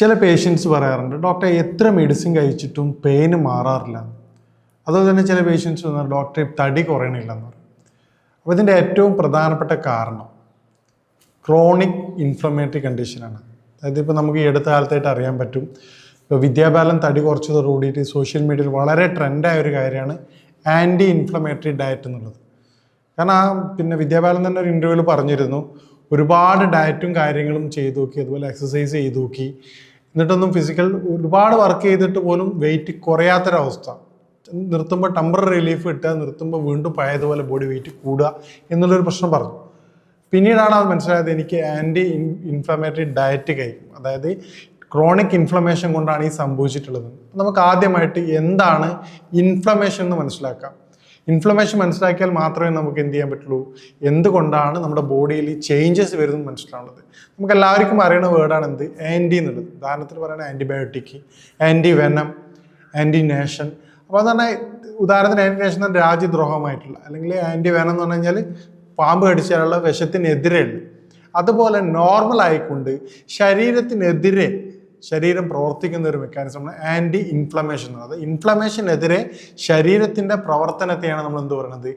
ചില പേഷ്യൻസ് പറയാറുണ്ട്, ഡോക്ടറെ എത്ര മെഡിസിൻ കഴിച്ചിട്ടും പെയിന് മാറാറില്ല. അതുപോലെ തന്നെ ചില പേഷ്യൻസ് പറഞ്ഞാൽ ഡോക്ടറെ തടി കുറയണില്ലെന്ന് പറയും. അപ്പോൾ ഇതിൻ്റെ ഏറ്റവും പ്രധാനപ്പെട്ട കാരണം ക്രോണിക് ഇൻഫ്ലമേറ്ററി കണ്ടീഷനാണ്. അതായത് ഇപ്പോൾ നമുക്ക് ഈ അടുത്ത കാലത്തായിട്ട് അറിയാൻ പറ്റും, ഇപ്പോൾ വിദ്യാബാലൻ തടി കുറച്ചതോടുകൂടിയിട്ട് സോഷ്യൽ മീഡിയയിൽ വളരെ ട്രെൻഡായ ഒരു കാര്യമാണ് ആൻറ്റി ഇൻഫ്ലമേറ്ററി ഡയറ്റ് എന്നുള്ളത്. കാരണം വിദ്യാബാലൻ തന്നെ ഒരു ഇൻ്റർവ്യൂവിൽ പറഞ്ഞിരുന്നു, ഒരുപാട് ഡയറ്റും കാര്യങ്ങളും ചെയ്തു നോക്കി, അതുപോലെ എക്സസൈസ് ചെയ്ത് നോക്കി, എന്നിട്ടൊന്നും ഒരുപാട് വർക്ക് ചെയ്തിട്ട് പോലും വെയിറ്റ് കുറയാത്തൊരവസ്ഥ. നിർത്തുമ്പോൾ ടെമ്പററി റിലീഫ് കിട്ടുക, നിർത്തുമ്പോൾ വീണ്ടും പഴയതുപോലെ ബോഡി വെയിറ്റ് കൂടുക എന്നുള്ളൊരു പ്രശ്നം പറഞ്ഞു. പിന്നീടാണ് അത് മനസ്സിലായത്, എനിക്ക് ആൻറ്റി ഇൻഫ്ലമേറ്ററി ഡയറ്റ് കഴിക്കും, അതായത് ക്രോണിക് ഇൻഫ്ലമേഷൻ കൊണ്ടാണ് ഈ സംഭവിച്ചിട്ടുള്ളത്. നമുക്ക് ആദ്യമായിട്ട് എന്താണ് ഇൻഫ്ലമേഷൻ എന്ന് മനസ്സിലാക്കാം. ഇൻഫ്ലമേഷൻ മനസ്സിലാക്കിയാൽ മാത്രമേ നമുക്ക് എന്ത് ചെയ്യാൻ പറ്റുള്ളൂ, എന്തുകൊണ്ടാണ് നമ്മുടെ ബോഡിയിൽ ചേഞ്ചസ് വരുന്നത് മനസ്സിലാവുന്നത്. നമുക്ക് എല്ലാവർക്കും അറിയുന്ന വേർഡാണ് എന്ത്, ആൻറ്റി എന്നുള്ളത്. ഉദാഹരണത്തിന് പറയുന്നത് antibiotic, anti venom, anti nation. അപ്പോൾ അത് പറഞ്ഞാൽ ഉദാഹരണത്തിന് ആൻറ്റി നേഷൻ എന്ന് രാജ്യദ്രോഹമായിട്ടുള്ള, അല്ലെങ്കിൽ ആൻറ്റി വെനം എന്ന് പറഞ്ഞു കഴിഞ്ഞാൽ പാമ്പ് കടിച്ചാലുള്ള വിഷത്തിനെതിരെയുള്ള. അതുപോലെ നോർമൽ ആയിക്കൊണ്ട് ശരീരത്തിനെതിരെ ശരീരം പ്രവർത്തിക്കുന്ന ഒരു മെക്കാനിസമാണ് ആൻറ്റി ഇൻഫ്ലമേഷൻ എന്നുള്ളത്. ഇൻഫ്ലമേഷനെതിരെ ശരീരത്തിൻ്റെ പ്രവർത്തനത്തെയാണ് നമ്മൾ എന്ത് പറയുന്നത്,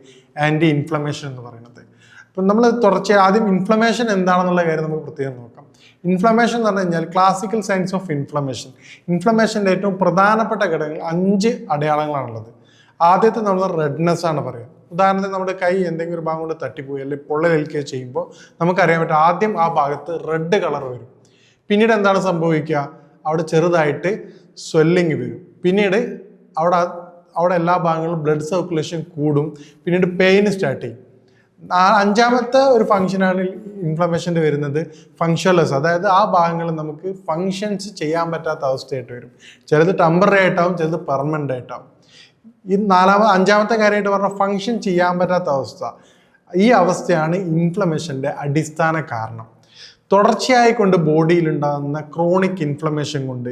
ആൻറ്റി ഇൻഫ്ലമേഷൻ എന്ന് പറയുന്നത്. അപ്പം നമ്മൾ തുടർച്ചയായി ആദ്യം ഇൻഫ്ലമേഷൻ എന്താണെന്നുള്ള കാര്യം നമുക്ക് പ്രത്യേകം നോക്കാം. ഇൻഫ്ലമേഷൻ എന്ന് പറഞ്ഞു കഴിഞ്ഞാൽ ക്ലാസിക്കൽ സയൻസ് ഓഫ് ഇൻഫ്ലമേഷൻ. ഇൻഫ്ലമേഷൻ്റെ ഏറ്റവും പ്രധാനപ്പെട്ട ഘടകങ്ങൾ 5 അടയാളങ്ങളാണുള്ളത്. ആദ്യത്തെ നമ്മൾ റെഡ്നെസ് ആണ് പറയുക. ഉദാഹരണത്തിന് നമ്മുടെ കൈ എന്തെങ്കിലും ഒരു ഭാഗം കൊണ്ട് തട്ടിപ്പോയി അല്ലെങ്കിൽ പൊള്ളലേൽക്കുകയോ ചെയ്യുമ്പോൾ നമുക്കറിയാൻ പറ്റും, ആദ്യം ആ ഭാഗത്ത് റെഡ് കളർ വരും. പിന്നീട് എന്താണ് സംഭവിക്കുക, അവിടെ ചെറുതായിട്ട് സ്വെല്ലിങ് വരും. പിന്നീട് അവിടെ എല്ലാ ഭാഗങ്ങളും ബ്ലഡ് സർക്കുലേഷൻ കൂടും. പിന്നീട് പെയിൻ സ്റ്റാർട്ട് ചെയ്യും. 5ാമത്തെ ഒരു ഫങ്ഷനാണ് ഇൻഫ്ലമേഷൻ്റെ വരുന്നത്, ഫങ്ഷൻലെസ്. അതായത് ആ ഭാഗങ്ങളിൽ നമുക്ക് ഫങ്ഷൻസ് ചെയ്യാൻ പറ്റാത്ത അവസ്ഥയായിട്ട് വരും. ചിലത് ടെമ്പററി ആയിട്ടാവും, ചിലത് പെർമനൻ്റ് ആയിട്ടാവും. ഈ 5ാമത്തെ കാര്യമായിട്ട് പറഞ്ഞാൽ ഫങ്ഷൻ ചെയ്യാൻ പറ്റാത്ത അവസ്ഥ. ഈ അവസ്ഥയാണ് ഇൻഫ്ലമേഷൻ്റെ അടിസ്ഥാന കാരണം. തുടർച്ചയായി കൊണ്ട് ബോഡിയിൽ ഉണ്ടാകുന്ന ക്രോണിക് ഇൻഫ്ലമേഷൻ കൊണ്ട്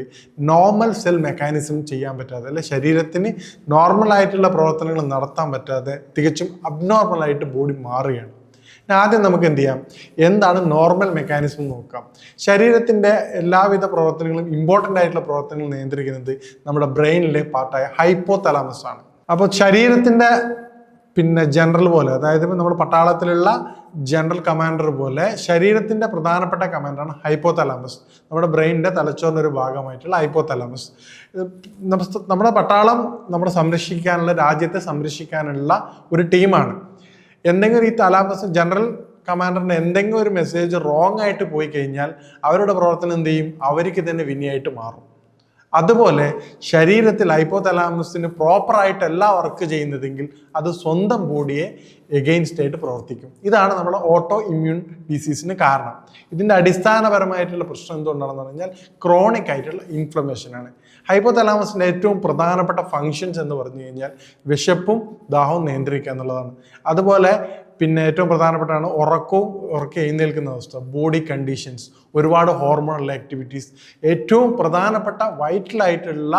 നോർമൽ സെൽ മെക്കാനിസം ചെയ്യാൻ പറ്റാതെ, അല്ലെ ശരീരത്തിന് നോർമലായിട്ടുള്ള പ്രവർത്തനങ്ങൾ നടത്താൻ പറ്റാതെ തികച്ചും അബ്നോർമലായിട്ട് ബോഡി മാറുകയാണ്. ആദ്യം നമുക്ക് എന്ത് ചെയ്യാം, എന്താണ് നോർമൽ മെക്കാനിസം നോക്കാം. ശരീരത്തിൻ്റെ എല്ലാവിധ പ്രവർത്തനങ്ങളും ഇമ്പോർട്ടൻ്റ് ആയിട്ടുള്ള പ്രവർത്തനങ്ങൾ നിയന്ത്രിക്കുന്നത് നമ്മുടെ ബ്രെയിനിലെ പാർട്ടായ ഹൈപ്പോതലാമസ് ആണ്. അപ്പോൾ ശരീരത്തിൻ്റെ ജനറൽ പോലെ, അതായത് നമ്മുടെ പട്ടാളത്തിലുള്ള ജനറൽ കമാൻഡർ പോലെ ശരീരത്തിൻ്റെ പ്രധാനപ്പെട്ട കമാൻഡറാണ് ഹൈപ്പോതലാമസ്. നമ്മുടെ ബ്രെയിനിൻ്റെ തലച്ചോറിൻ്റെ ഒരു ഭാഗമായിട്ടുള്ള ഹൈപ്പോതലാമസ്. നമ്മുടെ പട്ടാളം നമ്മുടെ സംരക്ഷിക്കാനുള്ള, രാജ്യത്തെ സംരക്ഷിക്കാനുള്ള ഒരു ടീമാണ്. എന്തെങ്കിലും ഈ തലാമസ് ജനറൽ കമാൻഡറിന് എന്തെങ്കിലും ഒരു മെസ്സേജ് റോങ് ആയിട്ട് പോയി കഴിഞ്ഞാൽ അവരുടെ പ്രവർത്തനം എന്ത് ചെയ്യും, അവർക്ക് തന്നെ വിനിയായിട്ട് മാറും. അതുപോലെ ശരീരത്തിൽ ഹൈപ്പോതലാമസിന് പ്രോപ്പറായിട്ടല്ല വർക്ക് ചെയ്യുന്നതെങ്കിൽ അത് സ്വന്തം ബോഡിയെ എഗെയിൻസ്റ്റ് ആയിട്ട് പ്രവർത്തിക്കും. ഇതാണ് നമ്മുടെ ഓട്ടോ ഇമ്മ്യൂൺ ഡിസീസിന് കാരണം. ഇതിൻ്റെ അടിസ്ഥാനപരമായിട്ടുള്ള പ്രശ്നം എന്തുകൊണ്ടാണെന്ന് പറഞ്ഞാൽ ക്രോണിക് ആയിട്ടുള്ള ഇൻഫ്ലമേഷനാണ്. ഹൈപ്പോതലാമസിൻ്റെ ഏറ്റവും പ്രധാനപ്പെട്ട ഫങ്ഷൻസ് എന്ന് പറഞ്ഞു കഴിഞ്ഞാൽ വിശപ്പും ദാഹവും നിയന്ത്രിക്കുക എന്നുള്ളതാണ്. അതുപോലെ ഏറ്റവും പ്രധാനപ്പെട്ടാണ് ഉറക്കം എഴുന്നേൽക്കുന്ന അവസ്ഥ, ബോഡി കണ്ടീഷൻസ്, ഒരുപാട് ഹോർമോണൽ ആക്ടിവിറ്റീസ്. ഏറ്റവും പ്രധാനപ്പെട്ട വൈറ്റലായിട്ടുള്ള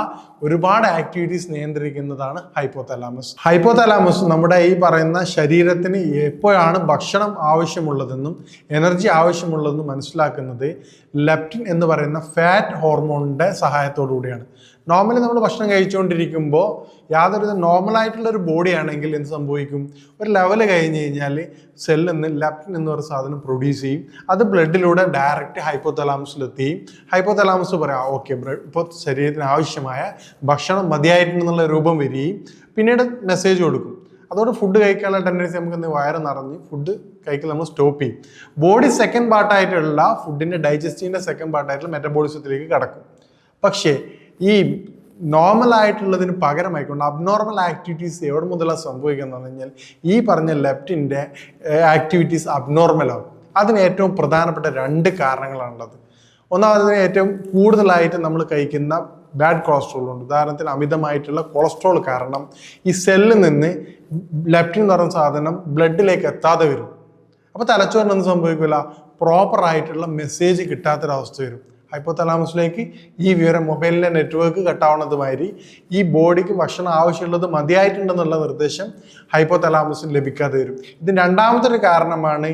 ഒരുപാട് ആക്ടിവിറ്റീസ് നിയന്ത്രിക്കുന്നതാണ് ഹൈപ്പോതലാമസ്. ഹൈപ്പോതലാമസ് നമ്മുടെ ഈ പറയുന്ന ശരീരത്തിന് എപ്പോഴാണ് ഭക്ഷണം ആവശ്യമുള്ളതെന്നും എനർജി ആവശ്യമുള്ളതെന്നും മനസ്സിലാക്കുന്നത് ലെപ്റ്റിൻ എന്ന് പറയുന്ന ഫാറ്റ് ഹോർമോണിൻ്റെ സഹായത്തോടു കൂടിയാണ്. നോർമലി നമ്മൾ ഭക്ഷണം കഴിച്ചുകൊണ്ടിരിക്കുമ്പോൾ യാതൊരു നോർമലായിട്ടുള്ള ഒരു ബോഡി ആണെങ്കിൽ എന്ത് സംഭവിക്കും, ഒരു ലെവൽ കഴിഞ്ഞ് കഴിഞ്ഞാൽ സെല്ലിൽ നിന്ന് ലെപ്റ്റിൻ എന്ന് പറയുന്ന സാധനം പ്രൊഡ്യൂസ് ചെയ്യും. അത് ബ്ലഡിലൂടെ ഡയറക്റ്റ് ഹൈപ്പോതലാമസിലെത്തിയും. ഹൈപ്പോതലാമസ് പറയാം, ഓക്കെ ഇപ്പോൾ ശരീരത്തിന് ആവശ്യമായ ഭക്ഷണം മതിയായിട്ടുണ്ടെന്നുള്ള രൂപം വരികയും പിന്നീട് മെസ്സേജ് കൊടുക്കും. അതോടെ ഫുഡ് കഴിക്കാനുള്ള ടെൻഡൻസി നമുക്ക് വയറ് നിറഞ്ഞ് ഫുഡ് കഴിക്കൽ നമ്മൾ സ്റ്റോപ്പ് ചെയ്യും. ബോഡി സെക്കൻഡ് പാർട്ടായിട്ടുള്ള ഫുഡിൻ്റെ ഡൈജസ്റ്റീവിൻ്റെ സെക്കൻഡ് പാർട്ടായിട്ടുള്ള മെറ്റബോളിസത്തിലേക്ക് കടക്കും. പക്ഷേ ഈ നോർമൽ ആയിട്ടുള്ളതിന് പകരമായിക്കൊണ്ട് അബ്നോർമൽ ആക്ടിവിറ്റീസ് എവിടെ മുതലാണ് സംഭവിക്കുന്നത് എന്ന് പറഞ്ഞാൽ ഈ പറഞ്ഞ ലെപ്റ്റിൻ്റെ ആക്ടിവിറ്റീസ് അബ്നോർമലാവും. അതിന് ഏറ്റവും പ്രധാനപ്പെട്ട 2 കാരണങ്ങളാണുള്ളത്. ഒന്നാമതിന് ഏറ്റവും കൂടുതലായിട്ട് നമ്മൾ കഴിക്കുന്ന ബാഡ് കൊളസ്ട്രോൾ ഉണ്ട്. ഉദാഹരണത്തിന് അമിതമായിട്ടുള്ള കൊളസ്ട്രോൾ കാരണം ഈ സെല്ലിൽ നിന്ന് ലെപ്റ്റിൻ എന്ന് പറയുന്ന സാധനം ബ്ലഡിലേക്ക് എത്താതെ വരും. അപ്പോൾ തലച്ചോറിനൊന്നും സംഭവിക്കില്ല, പ്രോപ്പറായിട്ടുള്ള മെസ്സേജ് കിട്ടാത്തൊരവസ്ഥ വരും. ഹൈപ്പോതലാമസിലേക്ക് ഈ വിവരം മൊബൈലിലെ നെറ്റ്വർക്ക് കട്ടാവുന്നതുമാതിരി ഈ ബോഡിക്ക് ഭക്ഷണം ആവശ്യമുള്ളത് മതിയായിട്ടുണ്ടെന്നുള്ള നിർദ്ദേശം ഹൈപ്പോതലാമസിന് ലഭിക്കാതെ വരും. ഇതിന് രണ്ടാമത്തെ ഒരു കാരണമാണ്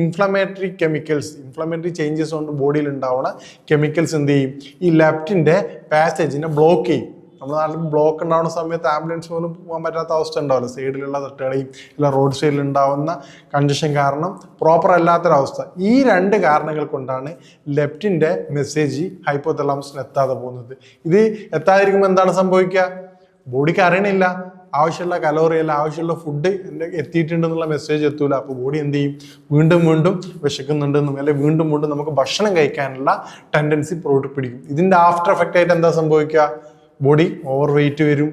ഇൻഫ്ലമേറ്ററി കെമിക്കൽസ്. ഇൻഫ്ലമേറ്ററി ചേഞ്ചസ് കൊണ്ട് ബോഡിയിൽ ഉണ്ടാവുന്ന കെമിക്കൽസ് എന്ത് ചെയ്യും, ഈ ലെഫ്റ്റിൻ്റെ പാസേജിനെ ബ്ലോക്ക് ചെയ്യും. നമ്മുടെ നാട്ടിൽ ബ്ലോക്ക് ഉണ്ടാവുന്ന സമയത്ത് ആംബുലൻസ് പോലും പോകാൻ പറ്റാത്ത അവസ്ഥ ഉണ്ടാവില്ല. സൈഡിലുള്ള തട്ടുകളെയും ഇല്ല റോഡ് സൈഡിൽ ഉണ്ടാവുന്ന കണ്ടീഷൻ കാരണം പ്രോപ്പർ അല്ലാത്തൊരവസ്ഥ. ഈ രണ്ട് കാരണങ്ങൾ കൊണ്ടാണ് ലെപ്റ്റിൻ്റെ മെസ്സേജ് ഹൈപ്പോതലാമസിന് എത്താതെ പോകുന്നത്. ഇത് എത്താതിരിക്കുമ്പോൾ എന്താണ് സംഭവിക്കുക, ബോഡിക്ക് അറിയണില്ല ആവശ്യമുള്ള കലോറി അല്ല ആവശ്യമുള്ള ഫുഡ് എൻ്റെ എത്തിയിട്ടുണ്ടെന്നുള്ള മെസ്സേജ് എത്തൂല. അപ്പോൾ ബോഡി എന്ത് ചെയ്യും, വീണ്ടും വീണ്ടും വിശക്കുന്നുണ്ടെന്നും അല്ലെങ്കിൽ വീണ്ടും വീണ്ടും നമുക്ക് ഭക്ഷണം കഴിക്കാനുള്ള ടെൻഡൻസി പിടിക്കും. ഇതിൻ്റെ ആഫ്റ്റർ എഫക്റ്റ് ആയിട്ട് എന്താ സംഭവിക്കുക, ബോഡി ഓവർ വെയിറ്റ് വരും,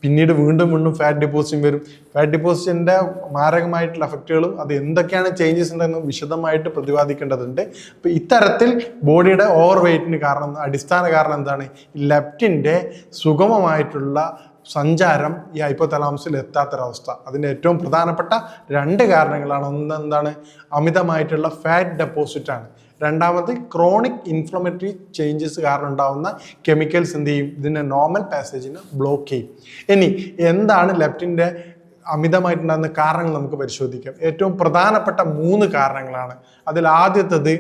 പിന്നീട് വീണ്ടും വീണ്ടും ഫാറ്റ് ഡിപ്പോസിറ്റും വരും. ഫാറ്റ് ഡിപ്പോസിറ്റിൻ്റെ മാരകമായിട്ടുള്ള എഫക്റ്റുകളും അത് എന്തൊക്കെയാണ് ചേഞ്ചസ് ഉണ്ടെന്ന് വിശദമായിട്ട് പ്രതിപാദിക്കേണ്ടതുണ്ട്. അപ്പോൾ ഇത്തരത്തിൽ ബോഡിയുടെ ഓവർ വെയിറ്റിന് കാരണം അടിസ്ഥാന കാരണം എന്താണ്, ലെപ്റ്റിൻ്റെ സുഗമമായിട്ടുള്ള സഞ്ചാരം ഈ ഹൈപ്പോതലാമസിൽ എത്താത്തൊരവസ്ഥ. അതിൻ്റെ ഏറ്റവും പ്രധാനപ്പെട്ട രണ്ട് കാരണങ്ങളാണ്. ഒന്ന് എന്താണ്, അമിതമായിട്ടുള്ള ഫാറ്റ് ഡെപ്പോസിറ്റാണ്. രണ്ടാമത് ക്രോണിക് ഇൻഫ്ലമേറ്ററി ചേഞ്ചസ് കാരണം ഉണ്ടാകുന്ന കെമിക്കൽസ് എന്ത് ചെയ്യും, ഇതിൻ്റെ നോർമൽ പാസേജിനെ ബ്ലോക്ക് ചെയ്യും. ഇനി എന്താണ് ലെപ്റ്റിൻ്റെ അമിതമായിട്ടുണ്ടാകുന്ന കാരണങ്ങൾ നമുക്ക് പരിശോധിക്കാം. ഏറ്റവും പ്രധാനപ്പെട്ട 3 കാരണങ്ങളാണ്. അതിൽ ആദ്യത്തേത്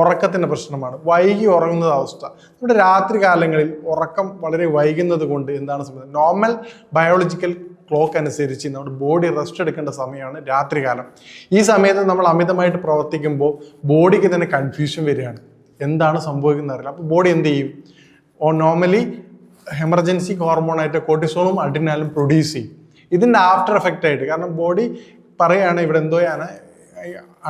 ഉറക്കത്തിൻ്റെ പ്രശ്നമാണ്. വൈകി ഉറങ്ങുന്ന അവസ്ഥ. നമ്മുടെ രാത്രി കാലങ്ങളിൽ ഉറക്കം വളരെ വൈകുന്നത് കൊണ്ട് എന്താണ് സംഭവിക്കുന്നത്, നോർമൽ ബയോളജിക്കൽ ക്ലോക്ക് അനുസരിച്ച് നമ്മുടെ ബോഡി റെസ്റ്റ് എടുക്കേണ്ട സമയമാണ് രാത്രികാലം. ഈ സമയത്ത് നമ്മൾ അമിതമായിട്ട് പ്രവർത്തിക്കുമ്പോൾ ബോഡിക്ക് തന്നെ കൺഫ്യൂഷൻ വരികയാണ്, എന്താണ് സംഭവിക്കുന്നത് അറിയില്ല. അപ്പോൾ ബോഡി എന്ത് ചെയ്യും, നോർമലി എമർജൻസി ഹോർമോണായിട്ട് കോർട്ടിസോളും അഡ്രിനാലും പ്രൊഡ്യൂസ് ചെയ്യും. ഇതിൻ്റെ ആഫ്റ്റർ എഫക്റ്റ് ആയിട്ട്, കാരണം ബോഡി പറയുകയാണ് ഇവിടെ എന്തോയാണ്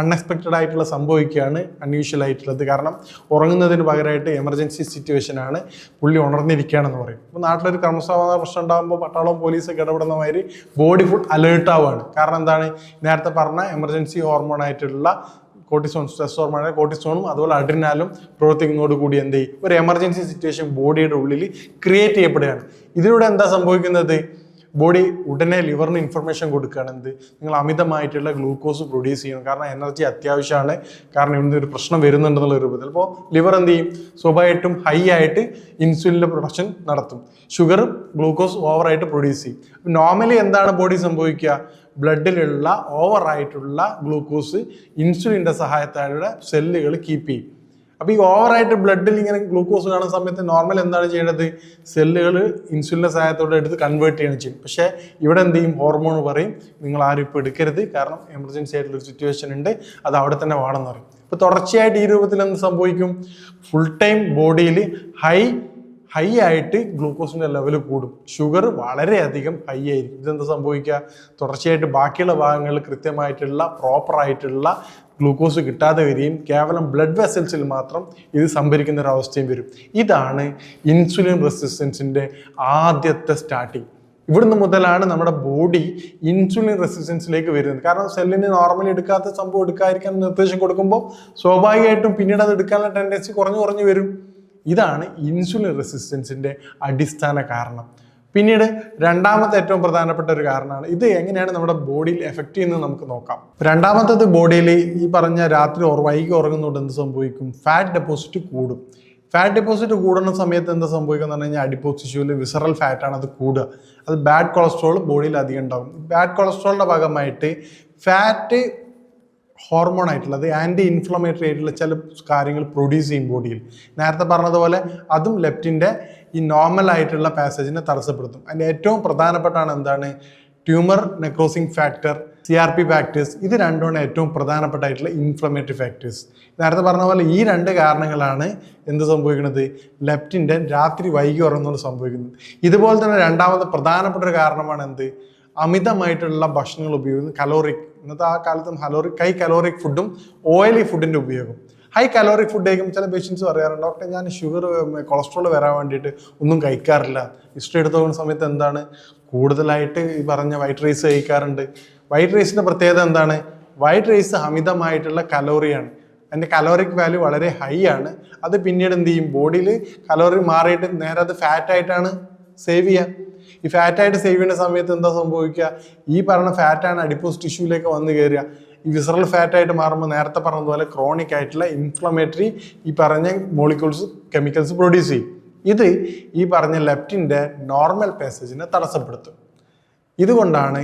അൺഎക്സ്പെക്റ്റഡ് ആയിട്ടുള്ള സംഭവിക്കുകയാണ്, അൺയൂഷ്വൽ ആയിട്ടുള്ളത്. കാരണം ഉറങ്ങുന്നതിന് പകരമായിട്ട് എമർജൻസി സിറ്റുവേഷനാണ്, പുള്ളി ഉണർന്നിരിക്കുകയാണെന്ന് പറയും. അപ്പോൾ നാട്ടിലൊരു ക്രമസമാധാന പ്രശ്നം ഉണ്ടാകുമ്പോൾ പട്ടാളവും പോലീസൊക്കെ ഇടപെടുന്ന മാതിരി ബോഡി ഫുൾ അലേർട്ട് ആവുകയാണ്. കാരണം എന്താണ്, നേരത്തെ പറഞ്ഞ എമർജൻസി ഹോർമോൺ ആയിട്ടുള്ള കോർട്ടിസോൺ, സ്ട്രെസ് ഹോർമോണായ കോർട്ടിസോണും അതുപോലെ അഡ്രിനാലും പ്രവർത്തിക്കുന്നതോടുകൂടി എന്ത് ചെയ്യും, ഒരു എമർജൻസി സിറ്റുവേഷൻ ബോഡിയുടെ ഉള്ളിൽ ക്രിയേറ്റ് ചെയ്യപ്പെടുകയാണ്. ഇതിലൂടെ എന്താ സംഭവിക്കുന്നത്, ബോഡി ഉടനെ ലിവറിന് ഇൻഫർമേഷൻ കൊടുക്കുകയാണ്, എന്ത്, നിങ്ങൾ അമിതമായിട്ടുള്ള ഗ്ലൂക്കോസ് പ്രൊഡ്യൂസ് ചെയ്യണം, കാരണം എനർജി അത്യാവശ്യമാണ്, കാരണം ഇവിടുന്ന് ഒരു പ്രശ്നം വരുന്നുണ്ടെന്നുള്ള രൂപത്തിൽ. അപ്പോൾ ലിവർ എന്ത് ചെയ്യും, സ്വാഭാവികമായിട്ടും ഹൈ ആയിട്ട് ഇൻസുലിൻ്റെ പ്രൊഡക്ഷൻ നടത്തും, ഷുഗർ ഗ്ലൂക്കോസ് ഓവറായിട്ട് പ്രൊഡ്യൂസ് ചെയ്യും. നോർമലി എന്താണ് ബോഡി സംഭവിക്കുക, ബ്ലഡിലുള്ള ഓവറായിട്ടുള്ള ഗ്ലൂക്കോസ് ഇൻസുലിൻ്റെ സഹായത്തോടെ സെല്ലുകൾ കീപ്പ് ചെയ്യും. അപ്പോൾ ഈ ഓവറായിട്ട് ബ്ലഡിൽ ഇങ്ങനെ ഗ്ലൂക്കോസ് കാണുന്ന സമയത്ത് നോർമൽ എന്താണ് ചെയ്യേണ്ടത്, സെല്ലുകൾ ഇൻസുലിൻ്റെ സഹായത്തോടെ എടുത്ത് കൺവേർട്ട് ചെയ്യണം ചെയ്യും. പക്ഷേ ഇവിടെ എന്ത് ചെയ്യും, ഹോർമോൺ പറയും നിങ്ങൾ ആരും ഇപ്പോൾ എടുക്കരുത്, കാരണം എമർജൻസി ആയിട്ടുള്ളൊരു സിറ്റുവേഷൻ ഉണ്ട്, അത് അവിടെ തന്നെ വേണമെന്ന് പറയും. ഇപ്പോൾ തുടർച്ചയായിട്ട് ഈ രൂപത്തിൽ എന്ത് സംഭവിക്കും, ഫുൾ ടൈം ബോഡിയിൽ ഹൈ ആയിട്ട് ഗ്ലൂക്കോസിൻ്റെ ലെവൽ കൂടും, ഷുഗർ വളരെയധികം ഹൈ ആയിരിക്കും. ഇതെന്താ സംഭവിക്കുക, തുടർച്ചയായിട്ട് ബാക്കിയുള്ള ഭാഗങ്ങളിൽ കൃത്യമായിട്ടുള്ള പ്രോപ്പറായിട്ടുള്ള ഗ്ലൂക്കോസ് കിട്ടാതെ വരികയും കേവലം ബ്ലഡ് വെസൽസിൽ മാത്രം ഇത് സംഭരിക്കുന്ന ഒരു അവസ്ഥയും വരും. ഇതാണ് ഇൻസുലിൻ റെസിസ്റ്റൻസിൻ്റെ ആദ്യത്തെ സ്റ്റാർട്ടിങ്. ഇവിടുന്ന് മുതലാണ് നമ്മുടെ ബോഡി ഇൻസുലിൻ റെസിസ്റ്റൻസിലേക്ക് വരുന്നത്. കാരണം സെല്ലിന് നോർമലി എടുക്കാത്ത സംഭവം എടുക്കാതിരിക്കാൻ നിർദ്ദേശം കൊടുക്കുമ്പോൾ സ്വാഭാവികമായിട്ടും പിന്നീട് അത് എടുക്കാനുള്ള ടെൻഡൻസി കുറഞ്ഞു വരും. ഇതാണ് ഇൻസുലിൻ റെസിസ്റ്റൻസിൻ്റെ അടിസ്ഥാന കാരണം. പിന്നീട് രണ്ടാമത്തെ ഏറ്റവും പ്രധാനപ്പെട്ട ഒരു കാരണമാണ്, ഇത് എങ്ങനെയാണ് നമ്മുടെ ബോഡിയിൽ എഫക്റ്റ് ചെയ്യുന്നത് നമുക്ക് നോക്കാം. രണ്ടാമത്തത്, ബോഡിയിൽ ഈ പറഞ്ഞ രാത്രി വൈകി ഉറങ്ങുന്നതുകൊണ്ട് എന്ത് സംഭവിക്കും, ഫാറ്റ് ഡെപ്പോസിറ്റ് കൂടും. ഫാറ്റ് ഡെപ്പോസിറ്റ് കൂടുന്ന സമയത്ത് എന്താ സംഭവിക്കുക എന്ന് പറഞ്ഞു കഴിഞ്ഞാൽ, അഡിപ്പോസ് ടിഷ്യൂവിൽ വിസറൽ ഫാറ്റാണ് അത് കൂടുക. അത് ബാഡ് കൊളസ്ട്രോൾ ബോഡിയിൽ അധികം ഉണ്ടാകും. ബാഡ് കൊളസ്ട്രോളിൻ്റെ ഭാഗമായിട്ട് ഫാറ്റ് ഹോർമോൺ ആയിട്ടുള്ളത് ആൻറ്റി ഇൻഫ്ലമേറ്ററി ആയിട്ടുള്ള ചില കാര്യങ്ങൾ പ്രൊഡ്യൂസ് ചെയ്യും ബോഡിയിൽ. നേരത്തെ പറഞ്ഞതുപോലെ അതും ലെപ്റ്റിൻ്റെ ഈ നോർമൽ ആയിട്ടുള്ള പാസേജിനെ തടസ്സപ്പെടുത്തും. അതിൻ്റെ ഏറ്റവും പ്രധാനപ്പെട്ടാണ് എന്താണ്, ട്യൂമർ നെക്രോസിങ് ഫാക്ടർ, CRP ഫാക്ടേഴ്സ്. ഇത് രണ്ടുമാണ് ഏറ്റവും പ്രധാനപ്പെട്ടായിട്ടുള്ള ഇൻഫ്ലമേറ്ററി ഫാക്ടേഴ്സ്. നേരത്തെ പറഞ്ഞ പോലെ ഈ രണ്ട് കാരണങ്ങളാണ് എന്ത് സംഭവിക്കുന്നത്, ലെപ്റ്റിൻ്റെ രാത്രി വൈകി ഉറങ്ങുന്നത് സംഭവിക്കുന്നത്. ഇതുപോലെ തന്നെ രണ്ടാമത് പ്രധാനപ്പെട്ട ഒരു കാരണമാണ് എന്ത്, അമിതമായിട്ടുള്ള ഭക്ഷണങ്ങൾ ഉപയോഗിക്കുന്നത്, കലോറിക്. ഇന്നത്തെ ആ കാലത്തും ഹൈ കലോറിക് ഫുഡും ഓയിലി ഫുഡിൻ്റെ ഉപയോഗം. ഹൈ കലോറിക് ഫുഡ് കഴിക്കുമ്പോൾ ചില പേഷ്യൻസ് പറയാറുണ്ട്, ഡോക്ടർ ഞാൻ ഷുഗർ കൊളസ്ട്രോൾ വരാൻ വേണ്ടിയിട്ട് ഒന്നും കഴിക്കാറില്ല. ഹിസ്റ്ററി എടുത്ത് നോക്കുന്ന സമയത്ത് എന്താണ്, കൂടുതലായിട്ട് ഈ പറഞ്ഞ വൈറ്റ് റൈസ് കഴിക്കാറുണ്ട്. വൈറ്റ് റൈസിൻ്റെ പ്രത്യേകത എന്താണ്, വൈറ്റ് റൈസ് അമിതമായിട്ടുള്ള കലോറിയാണ്, അതിൻ്റെ കലോറിക് വാല്യൂ വളരെ ഹൈ ആണ്. അത് പിന്നീട് എന്ത് ചെയ്യും, ബോഡിയിൽ കലോറി മാറിയിട്ട് നേരെ അത് ഫാറ്റായിട്ടാണ് സേവ് ചെയ്യുക. ഈ ഫാറ്റായിട്ട് സേവ് ചെയ്യുന്ന സമയത്ത് എന്താ സംഭവിക്കുക, ഈ പറഞ്ഞ ഫാറ്റാണ് അഡിപ്പോസ് ടിഷ്യൂലേക്ക് വന്ന് കയറുക. ഈ വിസറൽ ഫാറ്റ് ആയിട്ട് മാറുമ്പോൾ നേരത്തെ പറഞ്ഞതുപോലെ ക്രോണിക് ആയിട്ടുള്ള ഇൻഫ്ലമേറ്ററി ഈ പറഞ്ഞ മോളിക്യൂൾസ് കെമിക്കൽസ് പ്രൊഡ്യൂസ് ചെയ്യും. ഇത് ഈ പറഞ്ഞ ലെപ്റ്റിൻ്റെ നോർമൽ പാസേജിനെ തടസ്സപ്പെടുത്തും. ഇതുകൊണ്ടാണ്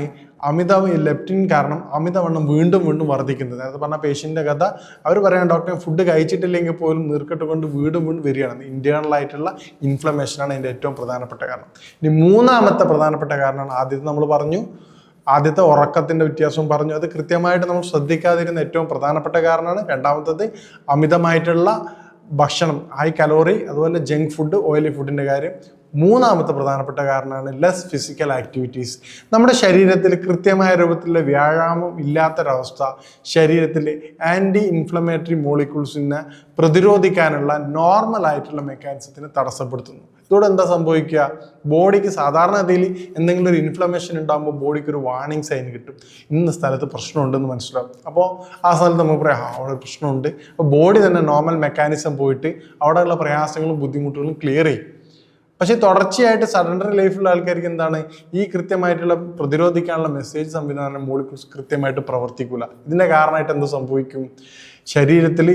ലെപ്റ്റിൻ കാരണം അമിതവണ്ണം വീണ്ടും വീണ്ടും വർദ്ധിക്കുന്നത്. നേരത്തെ പറഞ്ഞ പേഷ്യൻ്റെ കഥ അവർ പറയാൻ ഡോക്ടറെ ഫുഡ് കഴിച്ചിട്ടില്ലെങ്കിൽ പോലും നീർക്കെട്ട് കൊണ്ട് വീണ്ടും വീണ്ടും വരികയാണ്. ഇന്റേണൽ ആയിട്ടുള്ള ഇൻഫ്ലമേഷനാണ് അതിൻ്റെ ഏറ്റവും പ്രധാനപ്പെട്ട കാരണം. ഇനി മൂന്നാമത്തെ പ്രധാനപ്പെട്ട കാരണമാണ് ആദ്യത്തെ നമ്മൾ പറഞ്ഞു, ആദ്യത്തെ ഉറക്കത്തിൻ്റെ വ്യത്യാസവും പറഞ്ഞു. അത് കൃത്യമായിട്ട് നമ്മൾ ശ്രദ്ധിക്കാതിരുന്ന ഏറ്റവും പ്രധാനപ്പെട്ട കാരണമാണ്. രണ്ടാമത്തത് അമിതമായിട്ടുള്ള ഭക്ഷണം, ഹൈ കലോറി, അതുപോലെ ജങ്ക് ഫുഡ്, ഓയിലി ഫുഡിൻ്റെ കാര്യം. മൂന്നാമത്തെ പ്രധാനപ്പെട്ട കാരണമാണ് ലെസ് ഫിസിക്കൽ ആക്ടിവിറ്റീസ്. നമ്മുടെ ശരീരത്തിൽ കൃത്യമായ രൂപത്തിലുള്ള വ്യായാമം ഇല്ലാത്തൊരവസ്ഥ ശരീരത്തിൽ ആൻറ്റി ഇൻഫ്ലമേറ്ററി മോളിക്യൂൾസിനെ പ്രതിരോധിക്കാനുള്ള നോർമൽ ആയിട്ടുള്ള മെക്കാനിസത്തിനെ തടസ്സപ്പെടുത്തുന്നു. ഇതോടെ എന്താ സംഭവിക്കുക? ബോഡിക്ക് സാധാരണഗതിയിൽ എന്തെങ്കിലും ഒരു ഇൻഫ്ലമേഷൻ ഉണ്ടാകുമ്പോൾ ബോഡിക്ക് ഒരു വാർണിംഗ് സൈൻ കിട്ടും, ഇന്ന സ്ഥലത്ത് പ്രശ്നമുണ്ടെന്ന് മനസ്സിലാവും. അപ്പോൾ ആ സ്ഥലത്ത് നമുക്ക് പറയാം അവിടെ പ്രശ്നമുണ്ട്. അപ്പോൾ ബോഡി തന്നെ നോർമൽ മെക്കാനിസം പോയിട്ട് അവിടെയുള്ള പ്രയാസങ്ങളും ബുദ്ധിമുട്ടുകളും ക്ലിയർ ചെയ്യും. പക്ഷേ തുടർച്ചയായിട്ട് സഡൻഡറി ലൈഫിലുള്ള ആൾക്കാർക്ക് എന്താണ്, ഈ കൃത്യമായിട്ടുള്ള പ്രതിരോധിക്കാനുള്ള മെസ്സേജ് സംവിധാനം മോളിക്യൂൾസ് കൃത്യമായിട്ട് പ്രവർത്തിക്കില്ല. ഇതിൻ്റെ കാരണമായിട്ട് എന്ത് സംഭവിക്കും? ശരീരത്തിൽ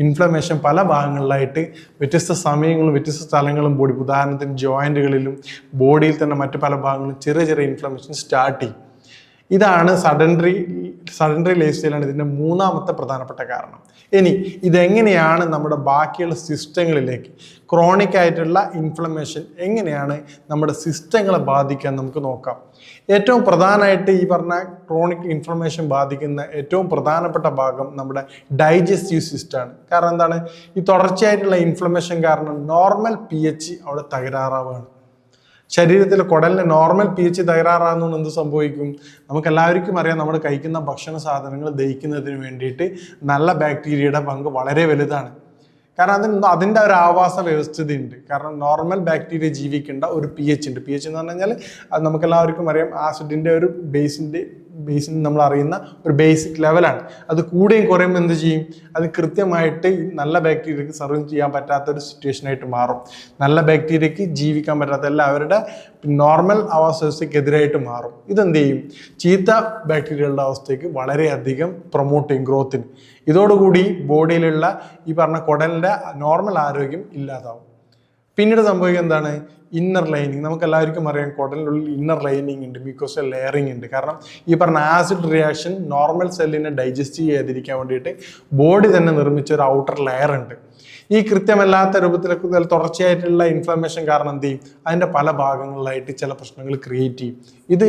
ഇൻഫ്ലമേഷൻ പല ഭാഗങ്ങളിലായിട്ട് വ്യത്യസ്ത സമയങ്ങളും വ്യത്യസ്ത സ്ഥലങ്ങളും ബോഡി, ഉദാഹരണത്തിന് ജോയിൻറ്റുകളിലും ബോഡിയിൽ തന്നെ മറ്റു പല ഭാഗങ്ങളിലും ചെറിയ ചെറിയ ഇൻഫ്ലമേഷൻ സ്റ്റാർട്ട് ചെയ്യും. ഇതാണ് സഡൻഡറി ലൈഫ് സ്റ്റൈലാണ് ഇതിൻ്റെ മൂന്നാമത്തെ പ്രധാനപ്പെട്ട കാരണം. ഇനി ഇതെങ്ങനെയാണ് നമ്മുടെ ബാക്കിയുള്ള സിസ്റ്റങ്ങളിലേക്ക്, ക്രോണിക് ആയിട്ടുള്ള ഇൻഫ്ലമേഷൻ എങ്ങനെയാണ് നമ്മുടെ സിസ്റ്റങ്ങളെ ബാധിക്കാൻ നമുക്ക് നോക്കാം. ഏറ്റവും പ്രധാനമായിട്ട് ഈ പറഞ്ഞ ക്രോണിക് ഇൻഫ്ലമേഷൻ ബാധിക്കുന്ന ഏറ്റവും പ്രധാനപ്പെട്ട ഭാഗം നമ്മുടെ ഡൈജസ്റ്റീവ് സിസ്റ്റമാണ്. കാരണം എന്താണ്, ഈ തുടർച്ചയായിട്ടുള്ള ഇൻഫ്ലമേഷൻ കാരണം നോർമൽ pH അവിടെ തകരാറാവുകയാണ്. ശരീരത്തിലെ കുടലിന് നോർമൽ pH തകരാറാകുന്നതുകൊണ്ട് എന്ത് സംഭവിക്കും? നമുക്കെല്ലാവർക്കും അറിയാം, നമ്മൾ കഴിക്കുന്ന ഭക്ഷണ സാധനങ്ങൾ ദഹിക്കുന്നതിന് വേണ്ടിയിട്ട് നല്ല ബാക്ടീരിയയുടെ പങ്ക് വളരെ വലുതാണ്. കാരണം അതിൻ്റെ ഒരു ആവാസ വ്യവസ്ഥിതി ഉണ്ട്. കാരണം നോർമൽ ബാക്ടീരിയ ജീവിക്കേണ്ട ഒരു pH ഉണ്ട്. pH എന്ന് പറഞ്ഞു കഴിഞ്ഞാൽ അത് നമുക്കെല്ലാവർക്കും അറിയാം, ആസിഡിൻ്റെ ഒരു ബേസിൻ നമ്മൾ അറിയുന്ന ഒരു ബേസിക് ലെവലാണ്. അത് കൂടുകയും കുറയുമ്പോൾ എന്ത് ചെയ്യും? അത് കൃത്യമായിട്ട് നല്ല ബാക്ടീരിയക്ക് സർവ് ചെയ്യാൻ പറ്റാത്തൊരു സിറ്റുവേഷനായിട്ട് മാറും. നല്ല ബാക്ടീരിയക്ക് ജീവിക്കാൻ പറ്റാത്ത എല്ലാവരുടെ നോർമൽ ആവാസ വ്യവസ്ഥയ്ക്കെതിരായിട്ട് മാറും. ഇതെന്ത് ചെയ്യും? ചീത്ത ബാക്ടീരിയകളുടെ അവസ്ഥയ്ക്ക് വളരെയധികം പ്രൊമോട്ട് ചെയ്യും ഗ്രോത്തിന്. ഇതോടുകൂടി ബോഡിയിലുള്ള ഈ പറഞ്ഞ കുടലിൻ്റെ നോർമൽ ആരോഗ്യം ഇല്ലാതാവും. പിന്നീട് സംഭവിക്കുക എന്താണ്? Inner lining. നമുക്ക് എല്ലാവർക്കും അറിയാം, കുടലിനുള്ളിൽ ഇന്നർ ലൈനിങ് ഉണ്ട്, മ്യൂക്കോസൽ ലെയറിങ് ഉണ്ട്. കാരണം ഈ പറഞ്ഞ ആസിഡ് റിയാക്ഷൻ നോർമൽ സെല്ലിനെ ഡൈജസ്റ്റ് ചെയ്യാതിരിക്കാൻ വേണ്ടിയിട്ട് ബോഡി തന്നെ നിർമ്മിച്ച ഒരു ഔട്ടർ ലെയർ ഉണ്ട്. ഈ കൃത്യമല്ലാത്ത രൂപത്തിലൊക്കെ തുടർച്ചയായിട്ടുള്ള ഇൻഫ്ലമേഷൻ കാരണം എന്ത് ചെയ്യും? അതിൻ്റെ പല ഭാഗങ്ങളിലായിട്ട് ചില പ്രശ്നങ്ങൾ ക്രിയേറ്റ് ചെയ്യും. ഇത്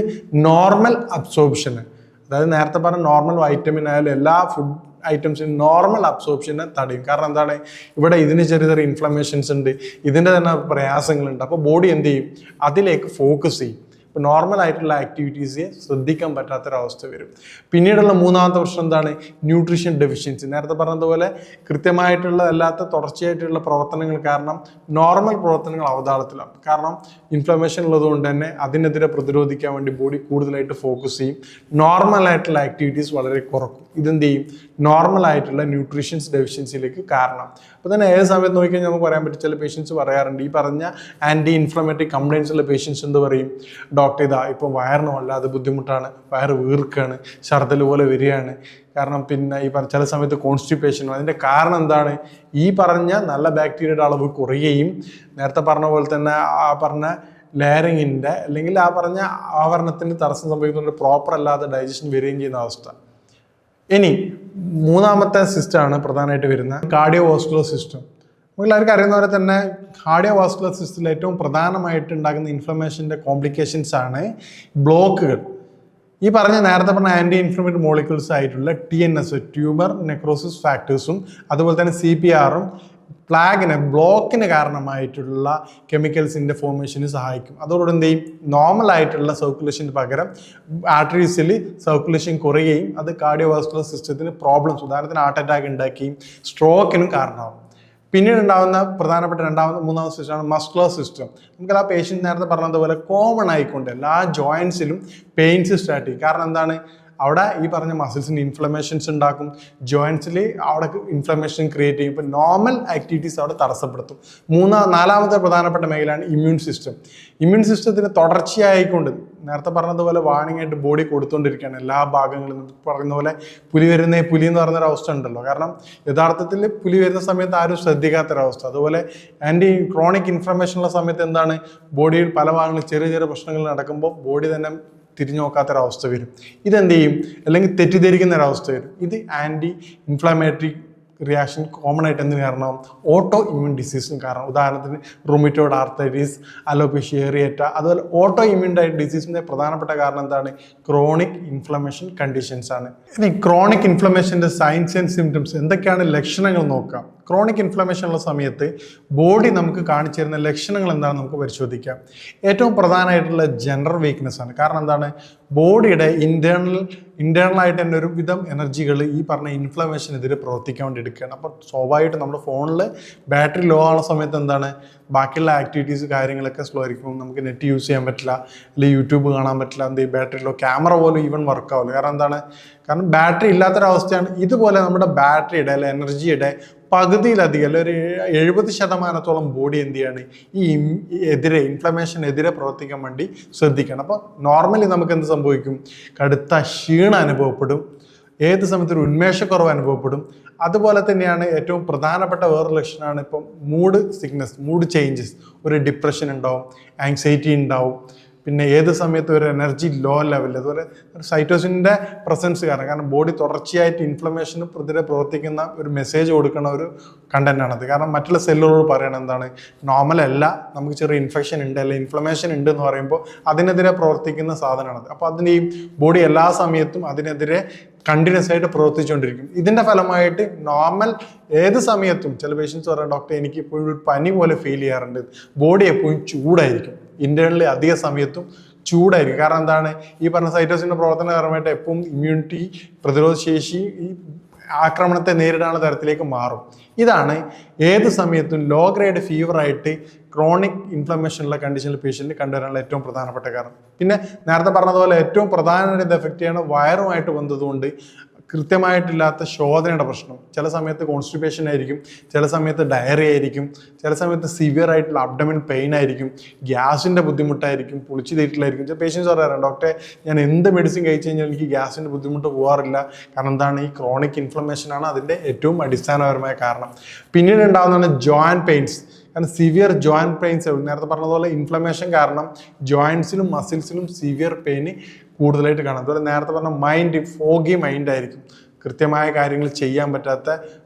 നോർമൽ അബ്സോർപ്ഷന്, അതായത് നേരത്തെ പറഞ്ഞ നോർമൽ വൈറ്റമിൻ ആയാലും എല്ലാ ഫുഡ് ഐറ്റംസിന് നോർമൽ അബ്സോർപ്ഷനെ തടയും. കാരണം എന്താണ്, ഇവിടെ ഇതിന് ചെറിയ ചെറിയ ഇൻഫ്ലമേഷൻസ് ഉണ്ട്, ഇതിൻ്റെ തന്നെ പ്രയാസങ്ങളുണ്ട്. അപ്പോൾ ബോഡി എന്ത് ചെയ്യും? അതിലേക്ക് ഫോക്കസ് ചെയ്യും. ഇപ്പോൾ നോർമൽ ആയിട്ടുള്ള ആക്ടിവിറ്റീസിനെ ശ്രദ്ധിക്കാൻ പറ്റാത്തൊരവസ്ഥ വരും. പിന്നീടുള്ള മൂന്നാമത്തെ പ്രശ്നം എന്താണ്? Nutrition deficiency. നേരത്തെ പറഞ്ഞതുപോലെ കൃത്യമായിട്ടുള്ള അല്ലാത്ത തുടർച്ചയായിട്ടുള്ള പ്രവർത്തനങ്ങൾ കാരണം നോർമൽ പ്രവർത്തനങ്ങൾ അവതാളത്തിലാണ്. കാരണം ഇൻഫ്ലമേഷൻ ഉള്ളതുകൊണ്ട് തന്നെ അതിനെതിരെ പ്രതിരോധിക്കാൻ വേണ്ടി ബോഡി കൂടുതലായിട്ട് ഫോക്കസ് ചെയ്യും. നോർമൽ ആയിട്ടുള്ള ആക്ടിവിറ്റീസ് വളരെ കുറക്കും. ഇതെന്ത് ചെയ്യും? നോർമൽ ആയിട്ടുള്ള ന്യൂട്രീഷൻസ് ഡെഫിഷ്യൻസിയിലേക്ക് കാരണം. അപ്പോൾ തന്നെ ഏത് സമയത്ത് നോക്കിക്കഴിഞ്ഞാൽ നമുക്ക് പറയാൻ പറ്റും, ചില പേഷ്യൻസ് പറയാറുണ്ട്, ഈ പറഞ്ഞ ആൻറ്റി ഇൻഫ്ലമേറ്ററി കംപ്ലയിൻസ് ഉള്ള പേഷ്യൻസ് എന്ത് പറയും? ഡോക്ടർ ഇതാ ഇപ്പോൾ വയറിന് വല്ലാതെ ബുദ്ധിമുട്ടാണ്, വയറ് വീർക്കാണ്, ഛർദ്ദൽ പോലെ വരികയാണ്. കാരണം പിന്നെ ഈ ചില സമയത്ത് കോൺസ്റ്റിപ്പേഷൻ. അതിൻ്റെ കാരണം എന്താണ്? ഈ പറഞ്ഞ നല്ല ബാക്ടീരിയയുടെ അളവ് കുറയുകയും നേരത്തെ പറഞ്ഞ പോലെ തന്നെ ആ പറഞ്ഞ ലെയറിങ്ങിൻ്റെ അല്ലെങ്കിൽ ആ പറഞ്ഞ ആവരണത്തിന് തടസ്സം സംഭവിക്കുന്നുണ്ട്, പ്രോപ്പർ അല്ലാതെ ഡൈജഷൻ വരികയും ചെയ്യുന്ന അവസ്ഥ. ഇനി മൂന്നാമത്തെ സിസ്റ്റമാണ് പ്രധാനമായിട്ട് വരുന്ന കാർഡിയോവാസ്കുലർ സിസ്റ്റം. എല്ലാവർക്കും അറിയുന്ന പോലെ തന്നെ കാർഡിയോവാസ്കുലർ സിസ്റ്റത്തിൽ ഏറ്റവും പ്രധാനമായിട്ട് ഉണ്ടാകുന്ന ഇൻഫ്ലമേഷൻ്റെ കോംപ്ലിക്കേഷൻസ് ആണ് ബ്ലോക്കുകൾ. ഈ പറഞ്ഞ നേരത്തെ പറഞ്ഞ ആൻറ്റി ഇൻഫ്ലമേറ്ററി മോളിക്യൂൾസ് ആയിട്ടുള്ള TNS, ട്യൂമർ നെക്രോസിസ് ഫാക്ടേഴ്സും അതുപോലെ തന്നെ CPRഉം ബ്ലോക്കിന് കാരണമായിട്ടുള്ള കെമിക്കൽസിൻ്റെ ഫോർമേഷന് സഹായിക്കും. അതോടുകൂടി എന്ത് ചെയ്യും? നോർമൽ ആയിട്ടുള്ള സർക്കുലേഷന് പകരം ആർട്ടറീസിൽ സർക്കുലേഷൻ കുറയുകയും അത് കാർഡിയോവാസ്കുലർ സിസ്റ്റത്തിന് പ്രോബ്ലംസ്, ഉദാഹരണത്തിന് ഹാർട്ട് അറ്റാക്ക് ഉണ്ടാക്കുകയും സ്ട്രോക്കിനും കാരണമാകും. പിന്നീട് ഉണ്ടാകുന്ന പ്രധാനപ്പെട്ട മൂന്നാമത്തെ സിസ്റ്റമാണ് മസ്കുലർ സിസ്റ്റം. നമുക്ക് ആ പേഷ്യൻ്റ് നേരത്തെ പറഞ്ഞതുപോലെ കോമൺ ആയിക്കൊണ്ട് എല്ലാ ജോയിൻസിലും പെയിൻസ് സ്റ്റാർട്ട് ചെയ്യും. കാരണം എന്താണ്? അവിടെ ഈ പറഞ്ഞ മസിൽസിന് ഇൻഫ്ലമേഷൻസ് ഉണ്ടാക്കും, ജോയിൻസിൽ അവിടെ ഇൻഫ്ലമേഷൻ ക്രിയേറ്റ് ചെയ്യും. ഇപ്പോൾ നോർമൽ ആക്ടിവിറ്റീസ് അവിടെ തടസ്സപ്പെടുത്തും. നാലാമത്തെ പ്രധാനപ്പെട്ട മേഖലയാണ് ഇമ്മ്യൂൺ സിസ്റ്റം. ഇമ്മ്യൂൺ സിസ്റ്റത്തിന് തുടർച്ചയായിക്കൊണ്ട് നേരത്തെ പറഞ്ഞതുപോലെ വാണിംഗ് ആയിട്ട് ബോഡി കൊടുത്തുകൊണ്ടിരിക്കുകയാണ് എല്ലാ ഭാഗങ്ങളിലും. പറയുന്ന പോലെ പുലി എന്ന് പറഞ്ഞൊരു അവസ്ഥ ഉണ്ടല്ലോ. കാരണം യഥാർത്ഥത്തിൽ പുലി വരുന്ന സമയത്ത് ആരും ശ്രദ്ധിക്കാത്തൊരവസ്ഥ. അതുപോലെ ക്രോണിക് ഇൻഫ്ലമേഷനുള്ള സമയത്ത് എന്താണ്, ബോഡിയിൽ പല ഭാഗങ്ങളിൽ ചെറിയ ചെറിയ പ്രശ്നങ്ങൾ നടക്കുമ്പോൾ ബോഡി തന്നെ തിരിഞ്ഞു നോക്കാത്തൊരവസ്ഥ വരും. ഇതെന്ത് ചെയ്യും, അല്ലെങ്കിൽ തെറ്റിദ്ധരിക്കുന്ന ഒരവസ്ഥ വരും. ഇത് ആൻറ്റി ഇൻഫ്ലമേറ്ററി റിയാക്ഷൻ കോമൺ ആയിട്ട് എന്തിനു കാരണം, ഓട്ടോ ഇമ്മ്യൂൺ ഡിസീസിന് കാരണം. ഉദാഹരണത്തിന് റുമറ്റോയ്ഡ് ആർത്തൈറ്റിസ്, അലോപേഷ്യ ഏറിയേറ്റ, അതുപോലെ ഓട്ടോ ഇമ്മ്യൂൺ ഡിസീസിൻ്റെ പ്രധാനപ്പെട്ട കാരണം എന്താണ്, ക്രോണിക് ഇൻഫ്ലമേഷൻ കണ്ടീഷൻസ് ആണ്. ഇനി ക്രോണിക് ഇൻഫ്ലമേഷൻ്റെ സൈൻസ് ആൻഡ് സിംറ്റംസ് എന്തൊക്കെയാണ് ലക്ഷണങ്ങൾ നോക്കാം. ക്രോണിക് ഇൻഫ്ലമേഷൻ ഉള്ള സമയത്ത് ബോഡി നമുക്ക് കാണിച്ചു തരുന്ന ലക്ഷണങ്ങൾ എന്താണെന്ന് നമുക്ക് പരിശോധിക്കാം. ഏറ്റവും പ്രധാനമായിട്ടുള്ള ജനറൽ വീക്ക്നെസ് ആണ്. കാരണം എന്താണ്, ബോഡിയുടെ ഇന്റേണലായിട്ട് തന്നെ ഒരു വിധം എനർജികൾ ഈ പറഞ്ഞ ഇൻഫ്ലമേഷനെതിരെ പ്രവർത്തിക്കാൻ വേണ്ടി എടുക്കുകയാണ്. അപ്പോൾ സ്വാഭാവികമായിട്ട് നമ്മുടെ ഫോണിൽ ബാറ്ററി ലോ ആവുന്ന സമയത്ത് എന്താണ്, ബാക്കിയുള്ള ആക്ടിവിറ്റീസ് കാര്യങ്ങളൊക്കെ സ്ലോ ആയിരിക്കും. നമുക്ക് നെറ്റ് യൂസ് ചെയ്യാൻ പറ്റില്ല, അല്ലെങ്കിൽ യൂട്യൂബ് കാണാൻ പറ്റില്ല. എന്ത് ബാറ്ററി ലോ, ക്യാമറ പോലും ഈവൻ വർക്ക് ആവില്ല. കാരണം എന്താണ്, കാരണം ബാറ്ററി ഇല്ലാത്തൊരവസ്ഥയാണ്. ഇതുപോലെ നമ്മുടെ ബാറ്ററിയുടെ അല്ലെ എനർജിയുടെ പകുതിയിലധികം അല്ലെ ഒരു 70% ബോഡി എന്ത് ചെയ്യാണ്, ഈ ഇൻഫ്ലമേഷനെതിരെ പ്രവർത്തിക്കാൻ വേണ്ടി ശ്രദ്ധിക്കണം. അപ്പോൾ നോർമലി നമുക്ക് എന്ത് സംഭവിക്കും, കടുത്ത ക്ഷീണം അനുഭവപ്പെടും, ഏത് സമയത്ത് ഒരു ഉന്മേഷക്കുറവ് അനുഭവപ്പെടും. അതുപോലെ തന്നെയാണ് ഏറ്റവും പ്രധാനപ്പെട്ട വേറൊരു ലക്ഷണമാണ് ഇപ്പം മൂഡ് സിക്നസ്, മൂഡ് ചേഞ്ചസ്. ഒരു ഡിപ്രഷൻ ഉണ്ടാവും, ആങ്സൈറ്റി ഉണ്ടാവും, പിന്നെ ഏത് സമയത്ത് ഒരു എനർജി ലോ ലെവൽ. അതുപോലെ സൈറ്റോസിൻ്റെ പ്രസൻസ് കാരണം ബോഡി തുടർച്ചയായിട്ട് ഇൻഫ്ലമേഷന് എതിരെ പ്രവർത്തിക്കുന്ന ഒരു മെസ്സേജ് കൊടുക്കുന്ന ഒരു കണ്ടന്റാണത്. കാരണം മറ്റുള്ള സെല്ലുകളോട് പറയണത് എന്താണ്, നോർമൽ അല്ല, നമുക്ക് ചെറിയ ഇൻഫെക്ഷൻ ഉണ്ട് അല്ലെങ്കിൽ ഇൻഫ്ലമേഷൻ ഉണ്ട് എന്ന് പറയുമ്പോൾ അതിനെതിരെ പ്രവർത്തിക്കുന്ന സാധനമാണത്. അപ്പോൾ അതിന് ഈ ബോഡി എല്ലാ സമയത്തും അതിനെതിരെ കണ്ടിന്യൂസ് ആയിട്ട് പ്രവർത്തിച്ചുകൊണ്ടിരിക്കും. ഇതിൻ്റെ ഫലമായിട്ട് നോർമൽ ഏത് സമയത്തും ചില പേഷ്യൻസ് പറയാം, ഡോക്ടർ എനിക്ക് ഇപ്പോഴും ഒരു പനി പോലെ ഫീൽ ചെയ്യാറുണ്ട്, ബോഡി എപ്പോഴും ചൂടായിരിക്കും, ഇന്റേണലി അധിക സമയത്തും ചൂടായിരിക്കും. കാരണം എന്താണ്, ഈ പറഞ്ഞ സൈറ്റോസിൻ്റെ പ്രവർത്തനപരമായിട്ട് എപ്പോഴും ഇമ്മ്യൂണിറ്റി, പ്രതിരോധ ശേഷി ഈ ആക്രമണത്തെ നേരിടാനുള്ള തരത്തിലേക്ക് മാറും. ഇതാണ് ഏത് സമയത്തും ലോ ഗ്രേഡ് ഫീവറായിട്ട് ക്രോണിക് ഇൻഫ്ലമേഷനുള്ള കണ്ടീഷനിൽ പേഷ്യൻറ്റ് കണ്ടുവരാനുള്ള ഏറ്റവും പ്രധാനപ്പെട്ട കാരണം. പിന്നെ നേരത്തെ പറഞ്ഞതുപോലെ ഏറ്റവും പ്രധാനമായിട്ട് ഇത് എഫക്റ്റ് ചെയ്യണ വയറുമായിട്ട് ബന്ധതുകൊണ്ട് കൃത്യമായിട്ടില്ലാത്ത ശോധനയുടെ പ്രശ്നം. ചില സമയത്ത് കോൺസ്റ്റിപ്പേഷൻ ആയിരിക്കും, ചില സമയത്ത് ഡയറി ആയിരിക്കും, ചില സമയത്ത് സിവിയർ ആയിട്ടുള്ള അബ്ഡമിൻ പെയിൻ ആയിരിക്കും, ഗ്യാസിൻ്റെ ബുദ്ധിമുട്ടായിരിക്കും, പുളിച്ചു തീറ്റിലായിരിക്കും. ചില പേഷ്യൻസ് പറയാറുണ്ട്, ഡോക്ടറെ ഞാൻ എന്ത് മെഡിസിൻ കഴിച്ചു കഴിഞ്ഞാൽ എനിക്ക് ഗ്യാസിൻ്റെ ബുദ്ധിമുട്ട് പോകാറില്ല. കാരണം എന്താണ്, ഈ ക്രോണിക് ഇൻഫ്ലമേഷനാണ് അതിൻ്റെ ഏറ്റവും അടിസ്ഥാനപരമായ കാരണം. പിന്നീട് ഉണ്ടാകുന്നതാണ് ജോയിൻറ്റ് പെയിൻസ്. കാരണം സിവിയർ ജോയിൻറ്റ് പെയിൻസ്, നേരത്തെ പറഞ്ഞതുപോലെ ഇൻഫ്ലമേഷൻ കാരണം ജോയിൻറ്റ്സിലും മസിൽസിലും സിവിയർ പെയിന് കൂടുതലായിട്ട് കാണാം. അതുപോലെ നേരത്തെ പറഞ്ഞ മൈൻഡ്, ഫോഗി മൈൻഡ് ആയിരിക്കും, കൃത്യമായ കാര്യങ്ങൾ ചെയ്യാൻ പറ്റാത്ത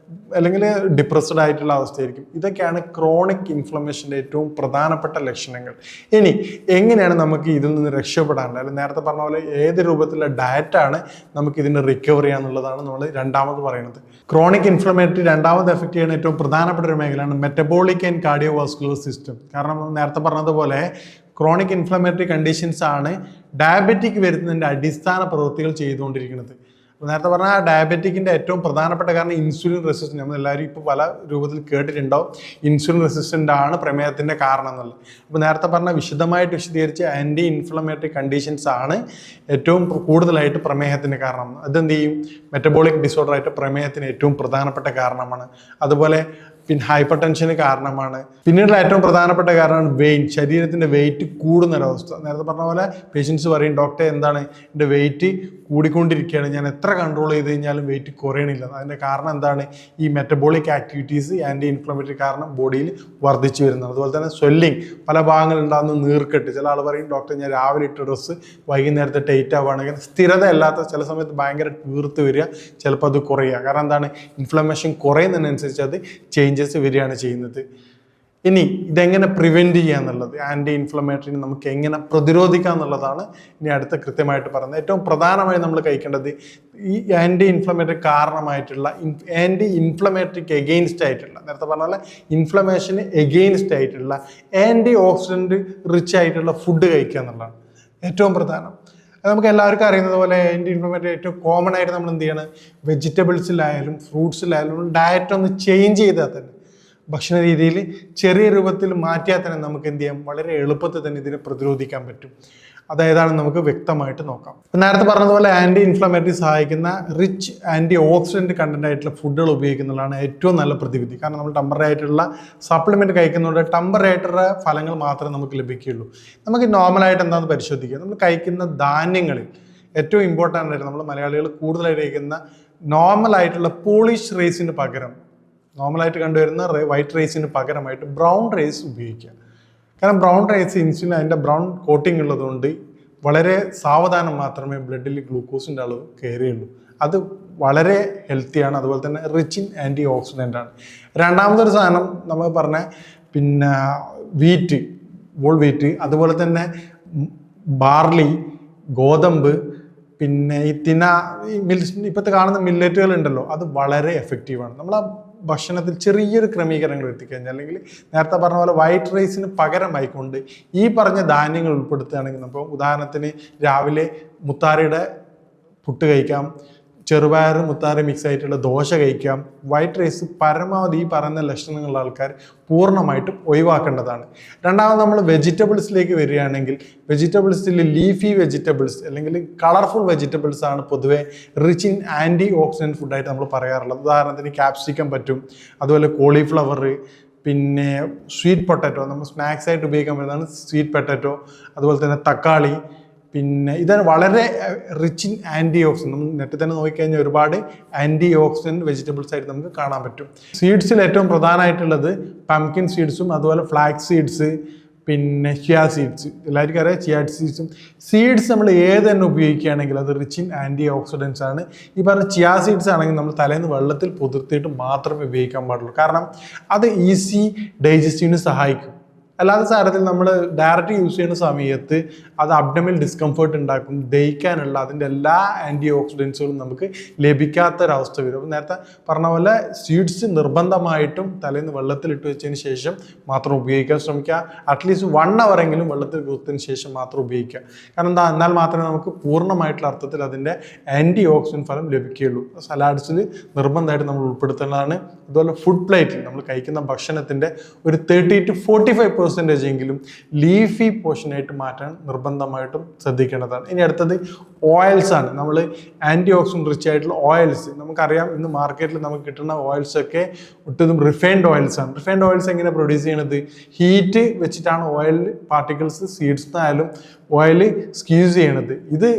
അല്ലെങ്കിൽ ഡിപ്രസ്ഡ് ആയിട്ടുള്ള അവസ്ഥയായിരിക്കും. ഇതൊക്കെയാണ് ക്രോണിക് ഇൻഫ്ലമേഷൻ്റെ ഏറ്റവും പ്രധാനപ്പെട്ട ലക്ഷണങ്ങൾ. ഇനി എങ്ങനെയാണ് നമുക്ക് ഇതിൽ നിന്ന് രക്ഷപ്പെടാനുള്ളത്, അല്ലെങ്കിൽ നേരത്തെ പറഞ്ഞ പോലെ ഏത് രൂപത്തിലുള്ള ഡയറ്റാണ് നമുക്ക് ഇതിന് റിക്കവർ ചെയ്യാന്നുള്ളതാണ് നമ്മൾ രണ്ടാമത് പറയുന്നത്. ക്രോണിക് ഇൻഫ്ലമേറ്ററി രണ്ടാമത് എഫക്റ്റ് ചെയ്യുന്ന ഏറ്റവും പ്രധാനപ്പെട്ട ഒരു മേഖലയാണ് മെറ്റബോളിക് ആൻഡ് കാർഡിയോവാസ്കുലർ സിസ്റ്റം. കാരണം നേരത്തെ പറഞ്ഞതുപോലെ ക്രോണിക് ഇൻഫ്ലമേറ്ററി കണ്ടീഷൻസ് ആണ് ഡയബറ്റിക് വരുന്നതിൻ്റെ അടിസ്ഥാന പ്രവൃത്തികൾ ചെയ്തുകൊണ്ടിരിക്കുന്നത്. നേരത്തെ പറഞ്ഞാൽ ഡയബറ്റിക്കിൻ്റെ ഏറ്റവും പ്രധാനപ്പെട്ട കാരണം ഇൻസുലിൻ റെസിസ്റ്റൻറ്റ്. നമ്മൾ എല്ലാവരും ഇപ്പോൾ പല രൂപത്തിൽ കേട്ടിട്ടുണ്ടാവും, ഇൻസുലിൻ റെസിസ്റ്റൻ്റ് ആണ് പ്രമേഹത്തിൻ്റെ കാരണം എന്നുള്ളത്. അപ്പോൾ നേരത്തെ പറഞ്ഞാൽ വിശദമായിട്ട് വിശദീകരിച്ച് ആൻറ്റി ഇൻഫ്ലമേറ്ററി കണ്ടീഷൻസ് ആണ് ഏറ്റവും കൂടുതലായിട്ട് പ്രമേഹത്തിന് കാരണം. അതെന്ത് ചെയ്യും, മെറ്റബോളിക് ഡിസോർഡറായിട്ട് പ്രമേഹത്തിന് ഏറ്റവും പ്രധാനപ്പെട്ട കാരണമാണ്. അതുപോലെ പിന്നെ ഹൈപ്പർ ടെൻഷന് കാരണമാണ്. പിന്നീടുള്ള ഏറ്റവും പ്രധാനപ്പെട്ട കാരണമാണ് ശരീരത്തിൻ്റെ വെയിറ്റ് കൂടുന്നൊരവസ്ഥ. നേരത്തെ പറഞ്ഞ പോലെ പേഷ്യൻസ് പറയും, ഡോക്ടറെ എന്താണ് എൻ്റെ വെയിറ്റ് കൂടിക്കൊണ്ടിരിക്കുകയാണ്, ഞാൻ എത്ര കൺട്രോൾ ചെയ്ത് കഴിഞ്ഞാലും വെയിറ്റ് കുറയണില്ല. അതിൻ്റെ കാരണം എന്താണ്, ഈ മെറ്റബോളിക് ആക്ടിവിറ്റീസ് ആൻറ്റി ഇൻഫ്ലമേറ്ററി കാരണം ബോഡിയിൽ വർദ്ധിച്ചു വരുന്നത്. അതുപോലെ തന്നെ സ്വെല്ലിങ്, പല ഭാഗങ്ങളുണ്ടാകുന്ന നീർക്കെട്ട്. ചില ആൾ പറയും, ഡോക്ടർ ഞാൻ രാവിലെ ഇട്ട ഡ്രസ്സ് വൈകുന്നേരത്തെ ടൈറ്റ് ആവുകയാണെങ്കിൽ സ്ഥിരത അല്ലാത്ത ചില സമയത്ത് ഭയങ്കര വീർത്ത് വരിക, ചിലപ്പോൾ അത് കുറയുക. കാരണം എന്താണ്, ഇൻഫ്ലമേഷൻ കുറയുന്നതിനനുസരിച്ച് അത് ചേഞ്ചസ് വരികയാണ് ചെയ്യുന്നത്. ഇനി ഇതെങ്ങനെ പ്രിവെൻറ്റ് ചെയ്യുക എന്നുള്ളത്, ആൻറ്റി ഇൻഫ്ലമേറ്ററിനെ നമുക്ക് എങ്ങനെ പ്രതിരോധിക്കുക എന്നുള്ളതാണ് ഇനി അടുത്ത കൃത്യമായിട്ട് പറയുന്നത്. ഏറ്റവും പ്രധാനമായി നമ്മൾ കഴിക്കേണ്ടത് ഈ ആൻറ്റി ഇൻഫ്ലമേറ്ററി കാരണമായിട്ടുള്ള ആൻറ്റി ഇൻഫ്ലമേറ്ററിക്ക് എഗെയിൻസ്റ്റ് ആയിട്ടുള്ള, നേരത്തെ പറഞ്ഞ ഇൻഫ്ലമേഷന് എഗെയിൻസ്റ്റ് ആയിട്ടുള്ള ആൻറ്റി ഓക്സിഡൻറ്റ് റിച്ച് ആയിട്ടുള്ള ഫുഡ് കഴിക്കുക എന്നുള്ളതാണ് ഏറ്റവും പ്രധാനം. നമുക്ക് എല്ലാവർക്കും അറിയുന്നത് പോലെ ആൻറ്റി ഇൻഫ്ലമേറ്ററി ഏറ്റവും കോമൺ ആയിട്ട് നമ്മൾ എന്ത് ചെയ്യണം, വെജിറ്റബിൾസിലായാലും ഫ്രൂട്ട്സിലായാലും ഡയറ്റ് ഒന്ന് ചേഞ്ച് ചെയ്താൽ തന്നെ, ഭക്ഷണ രീതിയിൽ ചെറിയ രൂപത്തിൽ മാറ്റിയാൽ തന്നെ നമുക്ക് എന്ത് ചെയ്യാം, വളരെ എളുപ്പത്തിൽ തന്നെ ഇതിനെ പ്രതിരോധിക്കാൻ പറ്റും. അതേതാണെന്ന് നമുക്ക് വ്യക്തമായിട്ട് നോക്കാം. നേരത്തെ പറഞ്ഞതുപോലെ ആൻറ്റി ഇൻഫ്ലമേറ്ററി സഹായിക്കുന്ന റിച്ച് ആൻറ്റി ഓക്സിഡൻറ്റ് കണ്ടന്റ് ആയിട്ടുള്ള ഫുഡുകൾ ഉപയോഗിക്കുന്നതാണ് ഏറ്റവും നല്ല പ്രതിവിധി. കാരണം നമ്മൾ ടെമ്പററി ആയിട്ടുള്ള സപ്ലിമെൻറ്റ് കഴിക്കുന്നതുകൊണ്ട് ടെമ്പററി ആയിട്ടുള്ള ഫലങ്ങൾ മാത്രമേ നമുക്ക് ലഭിക്കുകയുള്ളൂ. നമുക്ക് നോർമലായിട്ട് എന്താണെന്ന് പരിശോധിക്കുക. നമ്മൾ കഴിക്കുന്ന ധാന്യങ്ങളിൽ ഏറ്റവും ഇമ്പോർട്ടൻ്റ് ആയിട്ട് നമ്മൾ മലയാളികൾ കൂടുതലായിട്ട് കഴിക്കുന്ന നോർമലായിട്ടുള്ള പോളിഷ് റൈസിന് പകരം, നോർമലായിട്ട് കണ്ടുവരുന്ന വൈറ്റ് റൈസിന് പകരമായിട്ട് ബ്രൗൺ റൈസ് ഉപയോഗിക്കുക. കാരണം ബ്രൗൺ റൈസ് ഇൻസുലിൻ അതിൻ്റെ ബ്രൗൺ കോട്ടിംഗ് ഉള്ളതുകൊണ്ട് വളരെ സാവധാനം മാത്രമേ ബ്ലഡിൽ ഗ്ലൂക്കോസിൻ്റെ അളവ് കയറുകയുള്ളൂ. അത് വളരെ ഹെൽത്തിയാണ്, അതുപോലെ തന്നെ റിച്ച് ഇൻ ആൻറ്റി ഓക്സിഡൻ്റ് ആണ്. രണ്ടാമതൊരു സാധനം നമ്മൾ പറഞ്ഞ വീറ്റ്, വോൾ വീറ്റ്, അതുപോലെ തന്നെ ബാർലി, ഗോതമ്പ്, പിന്നെ ഈ ഇപ്പോഴത്തെ കാണുന്ന മില്ലറ്റുകൾ ഉണ്ടല്ലോ, അത് വളരെ എഫക്റ്റീവാണ്. നമ്മൾ ആ ഭക്ഷണത്തിൽ ചെറിയൊരു ക്രമീകരണങ്ങൾ എത്തിക്കഴിഞ്ഞാൽ, അല്ലെങ്കിൽ നേരത്തെ പറഞ്ഞ പോലെ വൈറ്റ് റൈസിന് പകരമായിക്കൊണ്ട് ഈ പറഞ്ഞ ധാന്യങ്ങൾ ഉൾപ്പെടുത്തുകയാണെങ്കിൽ, അപ്പോൾ ഉദാഹരണത്തിന് രാവിലെ മുത്താറിയുടെ പുട്ട് കഴിക്കാം, ചെറുപയർ മുത്താറി മിക്സ് ആയിട്ടുള്ള ദോശ കഴിക്കാം. വൈറ്റ് റൈസ് പരമാവധി ഈ പറയുന്ന ലക്ഷണങ്ങളുള്ള ആൾക്കാർ പൂർണ്ണമായിട്ടും ഒഴിവാക്കേണ്ടതാണ്. രണ്ടാമത് നമ്മൾ വെജിറ്റബിൾസിലേക്ക് വരികയാണെങ്കിൽ, വെജിറ്റബിൾസിൽ ലീഫി വെജിറ്റബിൾസ് അല്ലെങ്കിൽ കളർഫുൾ വെജിറ്റബിൾസ് ആണ് പൊതുവെ റിച്ച് ഇൻ ആൻറ്റി ഓക്സിഡൻറ്റ് ഫുഡായിട്ട് നമ്മൾ പറയാറുള്ളത്. ഉദാഹരണത്തിന് ക്യാപ്സിക്കം പറ്റും, അതുപോലെ കോളിഫ്ലവർ, പിന്നെ സ്വീറ്റ് പൊട്ടാറ്റോ, നമ്മൾ സ്നാക്സ് ആയിട്ട് ഉപയോഗിക്കാൻ പറ്റുന്നതാണ് സ്വീറ്റ് പൊട്ടാറ്റോ, അതുപോലെ തന്നെ തക്കാളി. പിന്നെ ഇതാണ് വളരെ റിച്ച് ഇൻ ആൻറ്റി ഓക്സിഡൻറ്റ്. നമ്മൾ നെറ്റിൽ തന്നെ നോക്കിക്കഴിഞ്ഞാൽ ഒരുപാട് ആൻറ്റി ഓക്സിഡൻറ്റ് വെജിറ്റബിൾസ് ആയിട്ട് നമുക്ക് കാണാൻ പറ്റും. സീഡ്സിൽ ഏറ്റവും പ്രധാനമായിട്ടുള്ളത് പംകിൻ സീഡ്സും അതുപോലെ ഫ്ലാക്സ് സീഡ്സ്, പിന്നെ ചിയ സീഡ്സ്. എല്ലാവർക്കും അറിയാം ചിയ സീഡ്സും. സീഡ്സ് നമ്മൾ ഏത് തന്നെ ഉപയോഗിക്കുകയാണെങ്കിൽ അത് റിച്ച് ഇൻ ആൻറ്റി ഓക്സിഡൻസ് ആണ്. ഈ പറഞ്ഞ ചിയ സീഡ്സ് ആണെങ്കിൽ നമ്മൾ തലേന്ന് വെള്ളത്തിൽ പുതിർത്തിയിട്ട് മാത്രമേ ഉപയോഗിക്കാൻ പാടുള്ളൂ. കാരണം അത് ഈസി ഡൈജസ്റ്റീവിന് സഹായിക്കും. അല്ലാത്ത സാരത്തിൽ നമ്മൾ ഡയറക്റ്റ് യൂസ് ചെയ്യുന്ന സമയത്ത് അത് അബ്ഡമിൽ ഡിസ്കംഫേർട്ട് ഉണ്ടാക്കും, ദഹിക്കാനുള്ള അതിൻ്റെ എല്ലാ ആൻറ്റി ഓക്സിഡൻസുകളും നമുക്ക് ലഭിക്കാത്തൊരവസ്ഥ വരും. അപ്പോൾ നേരത്തെ പറഞ്ഞ പോലെ സീഡ്സ് നിർബന്ധമായിട്ടും തലേന്ന് വെള്ളത്തിലിട്ട് വെച്ചതിന് ശേഷം മാത്രം ഉപയോഗിക്കാൻ ശ്രമിക്കുക. അറ്റ്ലീസ്റ്റ് 1 hour എങ്കിലും വെള്ളത്തിൽ കുത്തതിന് ശേഷം മാത്രം ഉപയോഗിക്കുക. കാരണം എന്താ, എന്നാൽ മാത്രമേ നമുക്ക് പൂർണ്ണമായിട്ടുള്ള അർത്ഥത്തിൽ അതിൻ്റെ ആൻറ്റി ഓക്സിഡൻറ്റ് ഫലം ലഭിക്കുകയുള്ളൂ. സലാഡ്സിൽ നിർബന്ധമായിട്ട് നമ്മൾ ഉൾപ്പെടുത്തേണ്ടതാണ്. അതുപോലെ ഫുഡ് പ്ലേറ്റിൽ നമ്മൾ കഴിക്കുന്ന ഭക്ഷണത്തിൻ്റെ ഒരു 30 to 45% എങ്കിലും ലീഫി പോർഷനായിട്ട് മാറ്റാൻ നിർബന്ധമായിട്ടും ശ്രദ്ധിക്കേണ്ടതാണ്. ഇനി അടുത്തത് ഓയിൽസ് ആണ്. നമ്മൾ ആൻറ്റി ഓക്സിഡൻറ്റ് റിച്ച് ആയിട്ടുള്ള ഓയിൽസ്, നമുക്കറിയാം ഇന്ന് മാർക്കറ്റിൽ നമുക്ക് കിട്ടുന്ന ഓയിൽസ് ഒക്കെ ഒട്ടും റിഫൈൻഡ് ഓയിൽസ് ആണ്. റിഫൈൻഡ് ഓയിൽസ് എങ്ങനെ പ്രൊഡ്യൂസ് ചെയ്യണത്? ഹീറ്റ് വെച്ചിട്ടാണ് ഓയിൽ പാർട്ടിക്കിൾസ് സീഡ്സിനായാലും ഓയിൽ സ്ക്യൂസ് ചെയ്യണത്. ഇത്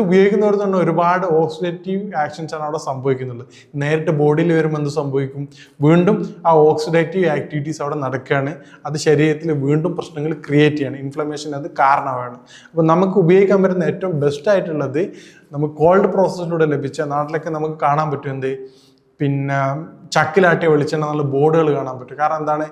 ഉപയോഗിക്കുന്നവർ തന്നെ ഒരുപാട് ഓക്സിഡേറ്റീവ് ആക്ഷൻസ് ആണ് അവിടെ സംഭവിക്കുന്നുള്ളത്. നേരിട്ട് ബോഡിയിൽ വരുമ്പോൾ എന്ത് സംഭവിക്കും? വീണ്ടും ആ ഓക്സിഡേറ്റീവ് ആക്ടിവിറ്റീസ് അവിടെ നടക്കുകയാണ്. അത് ശരീരത്തിൽ വീണ്ടും പ്രശ്നങ്ങൾ ക്രിയേറ്റ് ചെയ്യാണ്, ഇൻഫ്ലമേഷൻ അത് കാരണമാണ്. അപ്പോൾ നമുക്ക് ഉപയോഗിക്കാൻ പറ്റുന്ന ഏറ്റവും ബെസ്റ്റ് ആയിട്ടുള്ളത് നമുക്ക് കോൾഡ് പ്രോസസ്സിലൂടെ ലഭിച്ച, നാട്ടിലൊക്കെ നമുക്ക് കാണാൻ പറ്റും എന്ത്, പിന്നെ ചക്കിലാട്ടിയ വെളിച്ചെണ്ണ എന്നുള്ള ബോർഡുകൾ കാണാൻ പറ്റും. കാരണം എന്താണ്,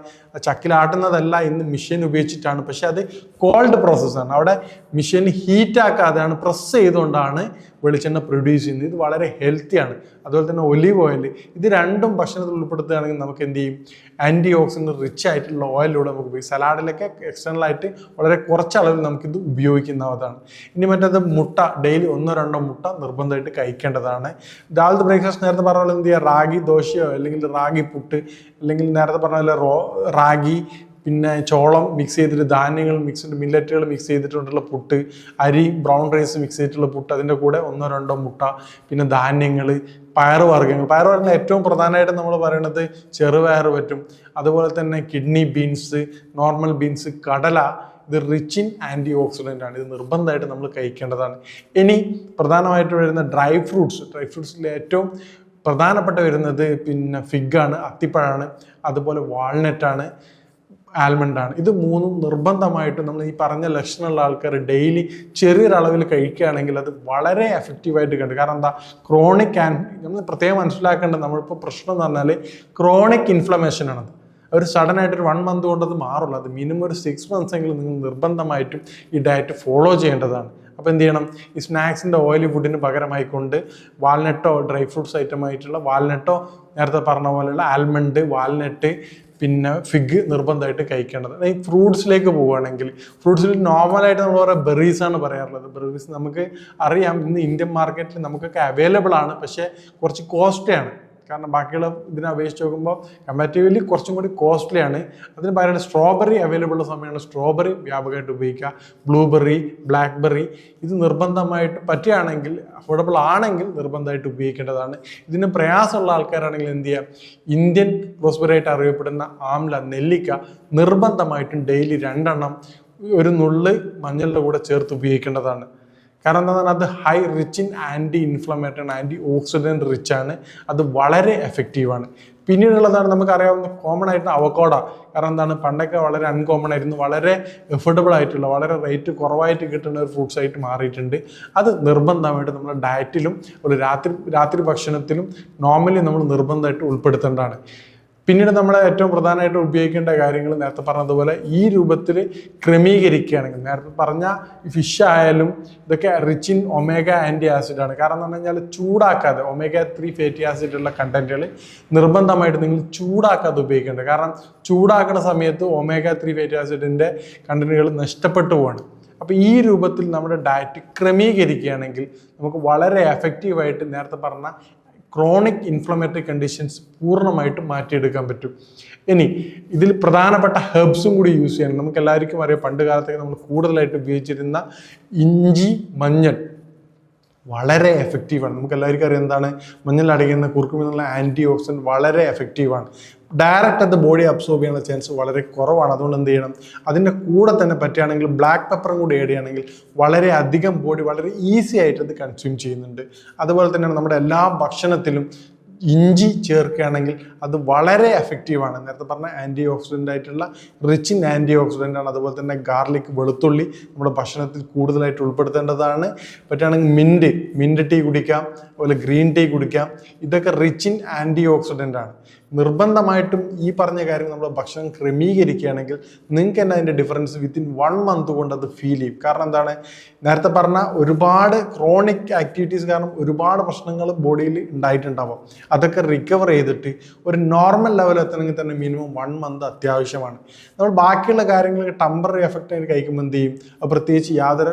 ചക്കിലാട്ടുന്നതല്ല ഇന്ന് മെഷീൻ ഉപയോഗിച്ചിട്ടാണ്. പക്ഷെ അത് കോൾഡ് പ്രോസസ്സാണ്. അവിടെ മെഷീൻ ഹീറ്റാക്കാതെയാണ്, പ്രസ് ചെയ്തുകൊണ്ടാണ് വെളിച്ചെണ്ണ പ്രൊഡ്യൂസ് ചെയ്യുന്നത്. ഇത് വളരെ ഹെൽത്തിയാണ്. അതുപോലെ തന്നെ ഒലീവ് ഓയിൽ, ഇത് രണ്ടും ഭക്ഷണത്തിൽ ഉൾപ്പെടുത്തുകയാണെങ്കിൽ നമുക്ക് എന്ത് ചെയ്യും, ആൻറ്റി ഓക്സിഡൻറ്റ് റിച്ച് ആയിട്ടുള്ള ഓയിലൂടെ നമുക്ക് ഉപയോഗിക്കും. സലാഡിലൊക്കെ എക്സ്റ്റേണലായിട്ട് വളരെ കുറച്ചളവിൽ നമുക്കിത് ഉപയോഗിക്കുന്നതാണ്. ഇനി മറ്റേത് മുട്ട, ഡെയിലി 1-2 മുട്ട നിർബന്ധമായിട്ട് കഴിക്കേണ്ടതാണ്. രാവിലത്തെ ബ്രേക്ക്ഫാസ്റ്റ് നേരത്തെ പറഞ്ഞ പോലെ എന്ത് ചെയ്യുക, റാഗി ദോശയോ അല്ലെങ്കിൽ റാഗി പുട്ട്, അല്ലെങ്കിൽ നേരത്തെ പറഞ്ഞ പോലെ റാഗി പിന്നെ ചോളം മിക്സ് ചെയ്തിട്ട്, ധാന്യങ്ങൾ മിക്സ്ഡ് മില്ലറ്റുകൾ മിക്സ് ചെയ്തിട്ടുള്ള പുട്ട്, അരി ബ്രൗൺ റൈസ് മിക്സ് ചെയ്തിട്ടുള്ള പുട്ട്, അതിൻ്റെ കൂടെ 1-2 മുട്ട, പിന്നെ ധാന്യങ്ങൾ, പയറുവർഗ്ഗങ്ങൾ ഏറ്റവും പ്രധാനമായിട്ട് നമ്മൾ പറയുന്നത് ചെറുപയർ പറ്റും. അതുപോലെ തന്നെ കിഡ്നി ബീൻസ്, നോർമൽ ബീൻസ്, കടല, ഇത് റിച്ച് ഇൻ ആൻറ്റി ഓക്സിഡൻ്റ് ആണ്. ഇത് നിർബന്ധമായിട്ട് നമ്മൾ കഴിക്കേണ്ടതാണ്. ഇനി പ്രധാനമായിട്ട് വരുന്ന ഡ്രൈ ഫ്രൂട്ട്സിൽ ഏറ്റവും പ്രധാനപ്പെട്ട വരുന്നത് പിന്നെ ഫിഗാണ്, അത്തിപ്പഴമാണ്, അതുപോലെ വാൾനട്ടാണ്, ആൽമണ്ടാണ്. ഇത് 3 നിർബന്ധമായിട്ടും നമ്മൾ ഈ പറഞ്ഞ ലക്ഷണമുള്ള ആൾക്കാർ ഡെയിലി ചെറിയൊരളവിൽ കഴിക്കുകയാണെങ്കിൽ അത് വളരെ എഫക്റ്റീവായിട്ട് കണ്ടു. കാരണം എന്താ, നമ്മൾ പ്രത്യേകം മനസ്സിലാക്കേണ്ടത്, നമ്മളിപ്പോൾ പ്രശ്നം എന്ന് പറഞ്ഞാൽ ക്രോണിക് ഇൻഫ്ലമേഷൻ ആണത്. ഒരു സഡനായിട്ട് ഒരു 1 month കൊണ്ട് അത് മാറുള്ളൂ. അത് മിനിമം ഒരു 6 months എങ്കിലും നിങ്ങൾ നിർബന്ധമായിട്ടും ഈ ഡയറ്റ് ഫോളോ ചെയ്യേണ്ടതാണ്. അപ്പോൾ എന്ത് ചെയ്യണം, ഈ സ്നാക്സിൻ്റെ ഓയിലി ഫുഡിന് പകരമായിക്കൊണ്ട് വാൾനട്ടോ, ഡ്രൈ ഫ്രൂട്ട്സ് ഐറ്റമായിട്ടുള്ള വാൾനട്ടോ, നേരത്തെ പറഞ്ഞ പോലെയുള്ള ആൽമണ്ട്, വാൾനട്ട്, പിന്നെ ഫിഗ് നിർബന്ധമായിട്ട് കഴിക്കേണ്ടത്. ഈ ഫ്രൂട്ട്സിലേക്ക് പോവുകയാണെങ്കിൽ, ഫ്രൂട്ട്സിൽ നോർമലായിട്ട് നമ്മൾ പറയുക ബെറീസാണ് പറയാറുള്ളത്. ബെറീസ് നമുക്ക് അറിയാം ഇന്ന് ഇന്ത്യൻ മാർക്കറ്റിൽ നമുക്കൊക്കെ അവൈലബിൾ ആണ്, പക്ഷേ കുറച്ച് കോസ്റ്റ്ലിയാണ്. കാരണം ബാക്കിയുള്ള ഇതിനെ അപേക്ഷിച്ച് നോക്കുമ്പോൾ കമ്പാരിറ്റീവ്ലി കുറച്ചും കൂടി കോസ്റ്റ്ലിയാണ്. അതിന് പകരം സ്ട്രോബെറി അവൈലബിൾ ഉള്ള സമയമാണ് സ്ട്രോബെറി വ്യാപകമായിട്ട് ഉപയോഗിക്കുക. ബ്ലൂബെറി, ബ്ലാക്ക്ബെറി ഇത് നിർബന്ധമായിട്ട് പറ്റുകയാണെങ്കിൽ, അഫോർഡബിൾ ആണെങ്കിൽ നിർബന്ധമായിട്ട് ഉപയോഗിക്കേണ്ടതാണ്. ഇതിന് പ്രയാസമുള്ള ആൾക്കാരാണെങ്കിൽ എന്ത് ചെയ്യുക, ഇന്ത്യൻ റോസ്ബെറി ആയിട്ട് അറിയപ്പെടുന്ന ആംല, നെല്ലിക്ക നിർബന്ധമായിട്ടും ഡെയിലി 2 ഒരു നുള്ള് മഞ്ഞളുടെ കൂടെ ചേർത്ത് ഉപയോഗിക്കേണ്ടതാണ്. കാരണം എന്താണ്, അത് high rich in anti inflammatory, anti oxidant rich ആണ്. അത് വളരെ എഫക്റ്റീവാണ്. പിന്നീടുള്ളതാണ് നമുക്കറിയാവുന്ന കോമൺ ആയിട്ട് അവക്കോഡ. കാരണം എന്താണ്, പണ്ടൊക്കെ വളരെ അൺകോമൺ ആയിരുന്നു, വളരെ എഫോർഡബിൾ ആയിട്ടുള്ള, വളരെ റേറ്റ് കുറവായിട്ട് കിട്ടുന്ന ഒരു ഫ്രൂട്ട്സ് ആയിട്ട് മാറിയിട്ടുണ്ട്. അത് നിർബന്ധമായിട്ട് നമ്മുടെ ഡയറ്റിലും ഒരു രാത്രി ഭക്ഷണത്തിലും നോർമലി നമ്മൾ നിർബന്ധമായിട്ട് ഉൾപ്പെടുത്തേണ്ടതാണ്. പിന്നീട് നമ്മൾ ഏറ്റവും പ്രധാനമായിട്ട് ഉപയോഗിക്കേണ്ട കാര്യങ്ങൾ നേരത്തെ പറഞ്ഞതുപോലെ ഈ രൂപത്തിൽ ക്രമീകരിക്കുകയാണെങ്കിൽ, നേരത്തെ പറഞ്ഞ ഫിഷ് ആയാലും ഇതൊക്കെ റിച്ച് ഇൻ ഒമേഗ ആൻറ്റി ആസിഡാണ്. കാരണം എന്ന് പറഞ്ഞു കഴിഞ്ഞാൽ ചൂടാക്കാതെ, ഒമേഗ 3 ഫാറ്റി ആസിഡുള്ള കണ്ടന്റുകൾ നിർബന്ധമായിട്ട് നിങ്ങൾ ചൂടാക്കാതെ ഉപയോഗിക്കേണ്ടത്. കാരണം ചൂടാക്കുന്ന സമയത്ത് ഒമേഗ 3 ഫാറ്റി ആസിഡിൻ്റെ കണ്ടന്റുകൾ നഷ്ടപ്പെട്ടു പോവാണ്. അപ്പോൾ ഈ രൂപത്തിൽ നമ്മുടെ ഡയറ്റ് ക്രമീകരിക്കുകയാണെങ്കിൽ നമുക്ക് വളരെ എഫക്റ്റീവായിട്ട് നേരത്തെ പറഞ്ഞ ക്രോണിക് ഇൻഫ്ലമേറ്ററി കണ്ടീഷൻസ് പൂർണ്ണമായിട്ടും മാറ്റിയെടുക്കാൻ പറ്റും. ഇനി ഇതിൽ പ്രധാനപ്പെട്ട ഹെർബ്സും കൂടി യൂസ് ചെയ്യണം. നമുക്ക് എല്ലാവർക്കും അറിയാം, പണ്ട് കാലത്തേക്ക് നമ്മൾ കൂടുതലായിട്ട് ഉപയോഗിച്ചിരുന്ന ഇഞ്ചി, മഞ്ഞൾ വളരെ എഫക്റ്റീവാണ്. നമുക്ക് എല്ലാവർക്കും അറിയാം എന്താണ്, മഞ്ഞൾ അടങ്ങിയിരുന്ന കുർക്കുമിൻ എന്നുള്ള ആൻറ്റി ഓക്സിഡൻറ്റ് വളരെ എഫക്റ്റീവാണ്. ഡയറക്റ്റ് അത് ബോഡി അബ്സോർബ് ചെയ്യാനുള്ള ചാൻസ് വളരെ കുറവാണ്. അതുകൊണ്ട് എന്ത് ചെയ്യണം, അതിൻ്റെ കൂടെ തന്നെ പറ്റുകയാണെങ്കിൽ ബ്ലാക്ക് പെപ്പറും കൂടി ആഡ് ചെയ്യുകയാണെങ്കിൽ വളരെ അധികം ബോഡി വളരെ ഈസി ആയിട്ട് അത് കൺസ്യൂം ചെയ്യുന്നുണ്ട്. അതുപോലെ തന്നെയാണ് നമ്മുടെ എല്ലാ ഭക്ഷണത്തിലും ഇഞ്ചി ചേർക്കുകയാണെങ്കിൽ അത് വളരെ എഫക്റ്റീവാണ്. നേരത്തെ പറഞ്ഞ ആൻറ്റി ഓക്സിഡൻ്റ് ആയിട്ടുള്ള റിച്ച് ഇൻ ആൻറ്റി ഓക്സിഡൻ്റ് ആണ്. അതുപോലെ തന്നെ ഗാർലിക്, വെളുത്തുള്ളി നമ്മുടെ ഭക്ഷണത്തിൽ കൂടുതലായിട്ട് ഉൾപ്പെടുത്തേണ്ടതാണ്. പറ്റുകയാണെങ്കിൽ മിൻറ്റ് ടീ കുടിക്കാം, അതുപോലെ ഗ്രീൻ ടീ കുടിക്കാം. ഇതൊക്കെ റിച്ച് ഇൻ ആൻറ്റി ഓക്സിഡൻ്റ് ആണ്. നിർബന്ധമായിട്ടും ഈ പറഞ്ഞ കാര്യം നമ്മൾ ഭക്ഷണം ക്രമീകരിക്കുകയാണെങ്കിൽ നിങ്ങൾക്ക് തന്നെ അതിൻ്റെ ഡിഫറൻസ് വിത്തിൻ 1 മന്ത് കൊണ്ട് അത് ഫീൽ ചെയ്യും. കാരണം എന്താണ്, നേരത്തെ പറഞ്ഞ ഒരുപാട് ക്രോണിക് ആക്ടിവിറ്റീസ് കാരണം ഒരുപാട് പ്രശ്നങ്ങൾ ബോഡിയിൽ ഉണ്ടായിട്ടുണ്ടാവും. അതൊക്കെ റിക്കവർ ചെയ്തിട്ട് ഒരു നോർമൽ ലെവൽ എത്തണമെങ്കിൽ തന്നെ മിനിമം 1 മന്ത് അത്യാവശ്യമാണ്. നമ്മൾ ബാക്കിയുള്ള കാര്യങ്ങളൊക്കെ ടെമ്പററി എഫക്റ്റ് ആയിട്ട് കഴിക്കുമ്പോൾ എന്ത് ചെയ്യും, പ്രത്യേകിച്ച്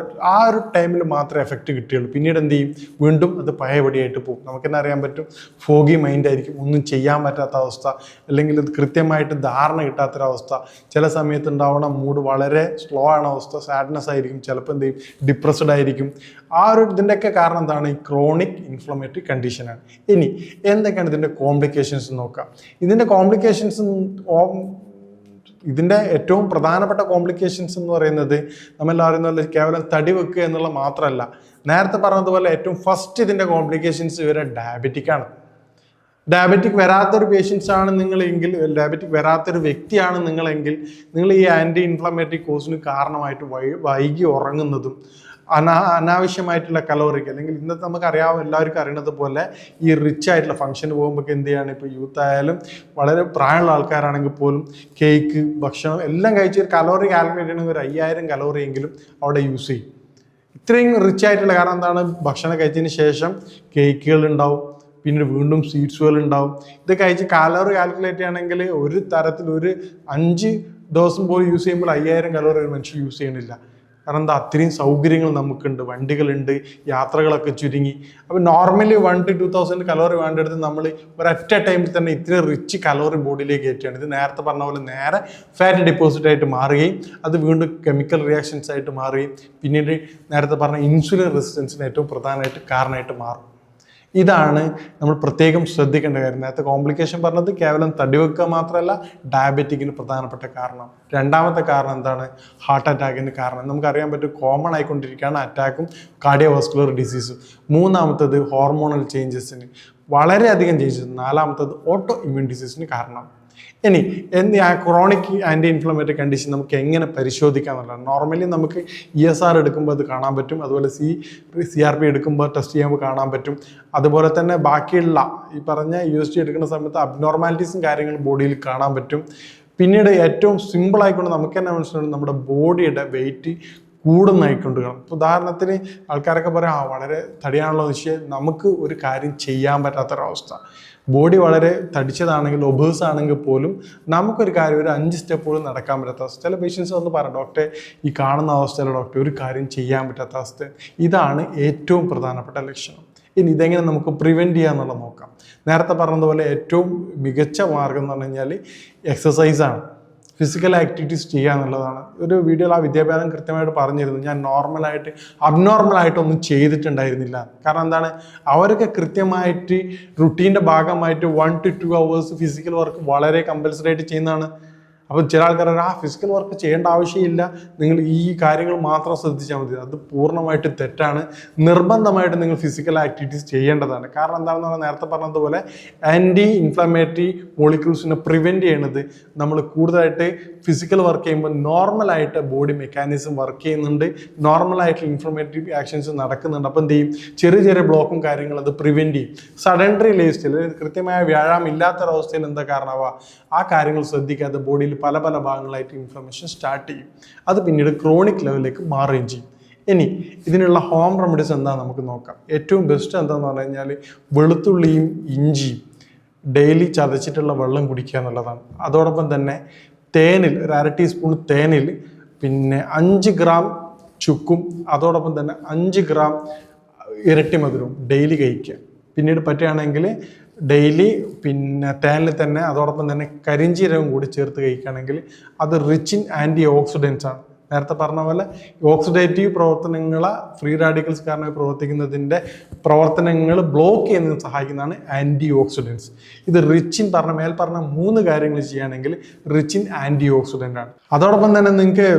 ആ ഒരു ടൈമിൽ മാത്രമേ എഫക്റ്റ് കിട്ടുകയുള്ളൂ. പിന്നീട് എന്ത് ചെയ്യും, വീണ്ടും അത് പഴയപടിയായിട്ട് പോകും. നമുക്ക് തന്നെ അറിയാൻ പറ്റും, ഫോഗി മൈൻഡ് ആയിരിക്കും, ഒന്നും ചെയ്യാൻ പറ്റാത്ത അവസ്ഥ, അല്ലെങ്കിൽ ഇത് കൃത്യമായിട്ട് ധാരണ കിട്ടാത്തൊരവസ്ഥ, ചില സമയത്ത് ഉണ്ടാവുന്ന മൂഡ് വളരെ സ്ലോ ആണ് അവസ്ഥ, സാഡ്നെസ് ആയിരിക്കും, ചിലപ്പോൾ എന്ത് ചെയ്യും, ഡിപ്രസ്ഡ് ആയിരിക്കും. ആ ഒരു ഇതിൻ്റെയൊക്കെ കാരണം എന്താണ്, ഈ ക്രോണിക് ഇൻഫ്ലമേറ്ററി കണ്ടീഷനാണ്. ഇനി എന്തൊക്കെയാണ് ഇതിൻ്റെ കോംപ്ലിക്കേഷൻസ് നോക്കാം. ഇതിൻ്റെ ഏറ്റവും പ്രധാനപ്പെട്ട കോംപ്ലിക്കേഷൻസ് എന്ന് പറയുന്നത് നമ്മളെല്ലാവരും പോലെ കേവലം തടി വെക്കുക എന്നുള്ള മാത്രമല്ല. നേരത്തെ പറഞ്ഞതുപോലെ ഏറ്റവും ഫസ്റ്റ് ഇതിൻ്റെ കോംപ്ലിക്കേഷൻസ് ഇവരെ ഡയബറ്റിക്കാണ്. ഡയബറ്റിക് വരാത്തൊരു പേഷ്യൻസ് ആണ് നിങ്ങളെങ്കിൽ, ഡയബറ്റിക് വരാത്തൊരു വ്യക്തിയാണ് നിങ്ങളെങ്കിൽ, നിങ്ങൾ ഈ ആൻറ്റി ഇൻഫ്ലമേറ്ററി കോസിന് കാരണമായിട്ട് വൈകി ഉറങ്ങുന്നതും അനാവശ്യമായിട്ടുള്ള കലോറിക്ക്, അല്ലെങ്കിൽ ഇന്നത്തെ നമുക്കറിയാവും, എല്ലാവർക്കും അറിയുന്നത് പോലെ ഈ റിച്ച് ആയിട്ടുള്ള ഫംഗ്ഷന് പോകുമ്പോൾ എന്ത് ചെയ്യാണ്, ഇപ്പോൾ യൂത്ത് ആയാലും വളരെ പ്രായമുള്ള ആൾക്കാരാണെങ്കിൽ പോലും കേക്ക്, ഭക്ഷണം എല്ലാം കഴിച്ച് കലോറി കാൽക്കുലേറ്റ് ചെയ്യണമെങ്കിൽ ഒരു 5000 കലോറിയെങ്കിലും അവിടെ യൂസ് ചെയ്യും. ഇത്രയും റിച്ച് ആയിട്ടുള്ള കാരണം എന്താണ്, ഭക്ഷണം കഴിച്ചതിന് ശേഷം കേക്കുകൾ ഉണ്ടാവും, പിന്നീട് വീണ്ടും സ്വീറ്റ്സുകൾ ഉണ്ടാവും. ഇത് കഴിച്ച് കലോറി കാൽക്കുലേറ്റ് ചെയ്യുകയാണെങ്കിൽ ഒരു തരത്തിൽ ഒരു 5 ദിവസം പോലും യൂസ് ചെയ്യുമ്പോൾ 5000 കലോറി ഒരു മനുഷ്യൻ യൂസ് ചെയ്യണില്ല. കാരണം എന്താ, അത്രയും സൗകര്യങ്ങൾ നമുക്കുണ്ട്, വണ്ടികളുണ്ട്, യാത്രകളൊക്കെ ചുരുങ്ങി. അപ്പോൾ നോർമലി 1 to 2000 കലോറി വേണ്ടെടുത്ത് നമ്മൾ ഒരൊറ്റ ടൈമിൽ തന്നെ ഇത്രയും റിച്ച് കലോറി ബോഡിയിലേക്ക് കയറ്റുകയാണ്. ഇത് നേരത്തെ പറഞ്ഞ പോലെ നേരെ ഫാറ്റ് ഡെപ്പോസിറ്റ് ആയിട്ട് മാറുകയും അത് വീണ്ടും കെമിക്കൽ റിയാക്ഷൻസ് ആയിട്ട് മാറുകയും പിന്നീട് നേരത്തെ പറഞ്ഞ ഇൻസുലിൻ റെസിസ്റ്റൻസിന് ഏറ്റവും പ്രധാനമായിട്ട് കാരണമായിട്ട് മാറും. ഇതാണ് നമ്മൾ പ്രത്യേകം ശ്രദ്ധിക്കേണ്ട കാര്യം. നേരത്തെ കോംപ്ലിക്കേഷൻ പറഞ്ഞത് കേവലം തടിവെക്കുക മാത്രമല്ല, ഡയബറ്റിക്കിന് പ്രധാനപ്പെട്ട കാരണം. രണ്ടാമത്തെ കാരണം എന്താണ്, ഹാർട്ട് അറ്റാക്കിന് കാരണം. നമുക്കറിയാൻ പറ്റും, കോമൺ ആയിക്കൊണ്ടിരിക്കുകയാണ് അറ്റാക്കും കാർഡിയോവാസ്കുലർ ഡിസീസും. മൂന്നാമത്തത് ഹോർമോണൽ ചേഞ്ചസിന് വളരെയധികം ചേഞ്ചസ്. നാലാമത്തത് ഓട്ടോ ഇമ്മ്യൂൺ ഡിസീസിന് കാരണം. ഇനി ആ ക്രോണിക് ആൻറ്റി ഇൻഫ്ലമേറ്ററി കണ്ടീഷൻ നമുക്ക് എങ്ങനെ പരിശോധിക്കാം എന്നുള്ളതാണ്. നോർമലി നമുക്ക് ESR എടുക്കുമ്പോൾ അത് കാണാൻ പറ്റും, അതുപോലെ CRP എടുക്കുമ്പോൾ ടെസ്റ്റ് ചെയ്യുമ്പോൾ കാണാൻ പറ്റും. അതുപോലെ തന്നെ ബാക്കിയുള്ള ഈ പറഞ്ഞ USG എടുക്കുന്ന സമയത്ത് അബ്നോർമാലിറ്റീസും കാര്യങ്ങളും ബോഡിയിൽ കാണാൻ പറ്റും. പിന്നീട് ഏറ്റവും സിമ്പിൾ ആയിക്കൊണ്ട് നമുക്ക് തന്നെ മനസ്സിലാവും, നമ്മുടെ ബോഡിയുടെ വെയിറ്റ് കൂടുന്നതായിക്കൊണ്ട് കാണും. ഉദാഹരണത്തിന് ആൾക്കാരൊക്കെ പറയാം, വളരെ തടിയാണല്ലോ വിഷയം, നമുക്ക് ഒരു കാര്യം ചെയ്യാൻ പറ്റാത്തൊരവസ്ഥ. ബോഡി വളരെ തടിച്ചതാണെങ്കിൽ, ഒബേഴ്സ് ആണെങ്കിൽ പോലും നമുക്കൊരു കാര്യം ഒരു 5 സ്റ്റെപ്പ് പോലും നടക്കാൻ പറ്റാത്ത അവസ്ഥ. ചില പേഷ്യൻസ് വന്ന് പറയാം, ഡോക്ടറെ ഈ കാണുന്ന അവസ്ഥയിലെ ഡോക്ടറെ ഒരു കാര്യം ചെയ്യാൻ പറ്റാത്ത അവസ്ഥ. ഇതാണ് ഏറ്റവും പ്രധാനപ്പെട്ട ലക്ഷണം. ഇനി ഇതെങ്ങനെ നമുക്ക് പ്രിവെൻറ്റ് ചെയ്യാന്നുള്ളത് നോക്കാം. നേരത്തെ പറഞ്ഞതുപോലെ ഏറ്റവും മികച്ച മാർഗം എന്ന് പറഞ്ഞു കഴിഞ്ഞാൽ എക്സസൈസാണ്, ഫിസിക്കൽ ആക്ടിവിറ്റീസ് ചെയ്യുക എന്നുള്ളതാണ്. ഒരു വീഡിയോയിൽ ആ വിദ്യാഭ്യാസം കൃത്യമായിട്ട് പറഞ്ഞിരുന്നു. ഞാൻ നോർമലായിട്ട് അബ്നോർമലായിട്ടൊന്നും ചെയ്തിട്ടുണ്ടായിരുന്നില്ല. കാരണം എന്താണ്, അവരൊക്കെ കൃത്യമായിട്ട് റുട്ടീൻ്റെ ഭാഗമായിട്ട് 1 to 2 hours ഫിസിക്കൽ വർക്ക് വളരെ കമ്പൽസറി ആയിട്ട് ചെയ്യുന്നതാണ്. അപ്പോൾ ചില ആൾക്കാർ ഫിസിക്കൽ വർക്ക് ചെയ്യേണ്ട ആവശ്യമില്ല, നിങ്ങൾ ഈ കാര്യങ്ങൾ മാത്രം ശ്രദ്ധിച്ചാൽ മതി. അത് പൂർണ്ണമായിട്ട് തെറ്റാണ്. നിർബന്ധമായിട്ട് നിങ്ങൾ ഫിസിക്കൽ ആക്ടിവിറ്റീസ് ചെയ്യേണ്ടതാണ്. കാരണം എന്താണെന്ന് പറഞ്ഞാൽ നേരത്തെ പറഞ്ഞതുപോലെ ആൻറ്റി ഇൻഫ്ലമേറ്ററി മോളിക്യൂൾസിനെ പ്രിവെൻറ്റ് ചെയ്യണത് നമ്മൾ കൂടുതലായിട്ട് ഫിസിക്കൽ വർക്ക് ചെയ്യുമ്പോൾ നോർമലായിട്ട് ബോഡി മെക്കാനിസം വർക്ക് ചെയ്യുന്നുണ്ട്, നോർമലായിട്ട് ഇൻഫ്ലമേറ്ററി ആക്ഷൻസ് നടക്കുന്നുണ്ട്. അപ്പോൾ എന്ത് ചെയ്യും, ചെറിയ ചെറിയ ബ്ലോക്കും കാര്യങ്ങളും അത് പ്രിവെൻറ്റ് ചെയ്യും. സഡൻഡറി ലൈഫ് സ്റ്റൈൽ, കൃത്യമായ വ്യായാമം ഇല്ലാത്തൊരവസ്ഥയിൽ എന്താ കാരണമാവുക, ആ കാര്യങ്ങൾ ശ്രദ്ധിക്കാതെ ബോഡിയിൽ പല പല ഭാഗങ്ങളായിട്ട് ഇൻഫ്ലമേഷൻ സ്റ്റാർട്ട് ചെയ്യും. അത് പിന്നീട് ക്രോണിക് ലെവലിലേക്ക് മാറുകയും ചെയ്യും. ഇനി ഇതിനുള്ള ഹോം റെമഡീസ് എന്താണെന്ന് നമുക്ക് നോക്കാം. ഏറ്റവും ബെസ്റ്റ് എന്താണെന്ന് പറഞ്ഞു കഴിഞ്ഞാൽ വെളുത്തുള്ളിയും ഇഞ്ചിയും ഡെയിലി ചതച്ചിട്ടുള്ള വെള്ളം കുടിക്കുക എന്നുള്ളതാണ്. അതോടൊപ്പം തന്നെ തേനിൽ ഒരു 1/2 ടീസ്പൂൺ തേനിൽ പിന്നെ 5 ഗ്രാം ചുക്കും അതോടൊപ്പം തന്നെ 5 ഗ്രാം ഇരട്ടി മധുരവും ഡെയിലി കഴിക്കുക. പിന്നീട് പറ്റുകയാണെങ്കിൽ ഡെയിലി പിന്നെ തേനിൽ തന്നെ അതോടൊപ്പം തന്നെ കരിഞ്ചീരകം കൂടി ചേർത്ത് കഴിക്കുകയാണെങ്കിൽ അത് റിച്ച് ഇൻ ആൻറ്റി ഓക്സിഡൻസ് ആണ്. നേരത്തെ പറഞ്ഞ പോലെ ഓക്സിഡേറ്റീവ് പ്രവർത്തനങ്ങളെ ഫ്രീ റാഡിക്കൽസ് കാരണമായി പ്രവർത്തിക്കുന്നതിൻ്റെ പ്രവർത്തനങ്ങൾ ബ്ലോക്ക് ചെയ്യുന്നതിന് സഹായിക്കുന്നതാണ് ആൻറ്റി ഓക്സിഡൻസ്. ഇത് റിച്ച് ഇൻ മേൽപ്പറഞ്ഞ 3 കാര്യങ്ങൾ ചെയ്യുകയാണെങ്കിൽ റിച്ച് ഇൻ ആൻറ്റി ഓക്സിഡൻ്റ് ആണ്. അതോടൊപ്പം തന്നെ നിങ്ങൾക്ക്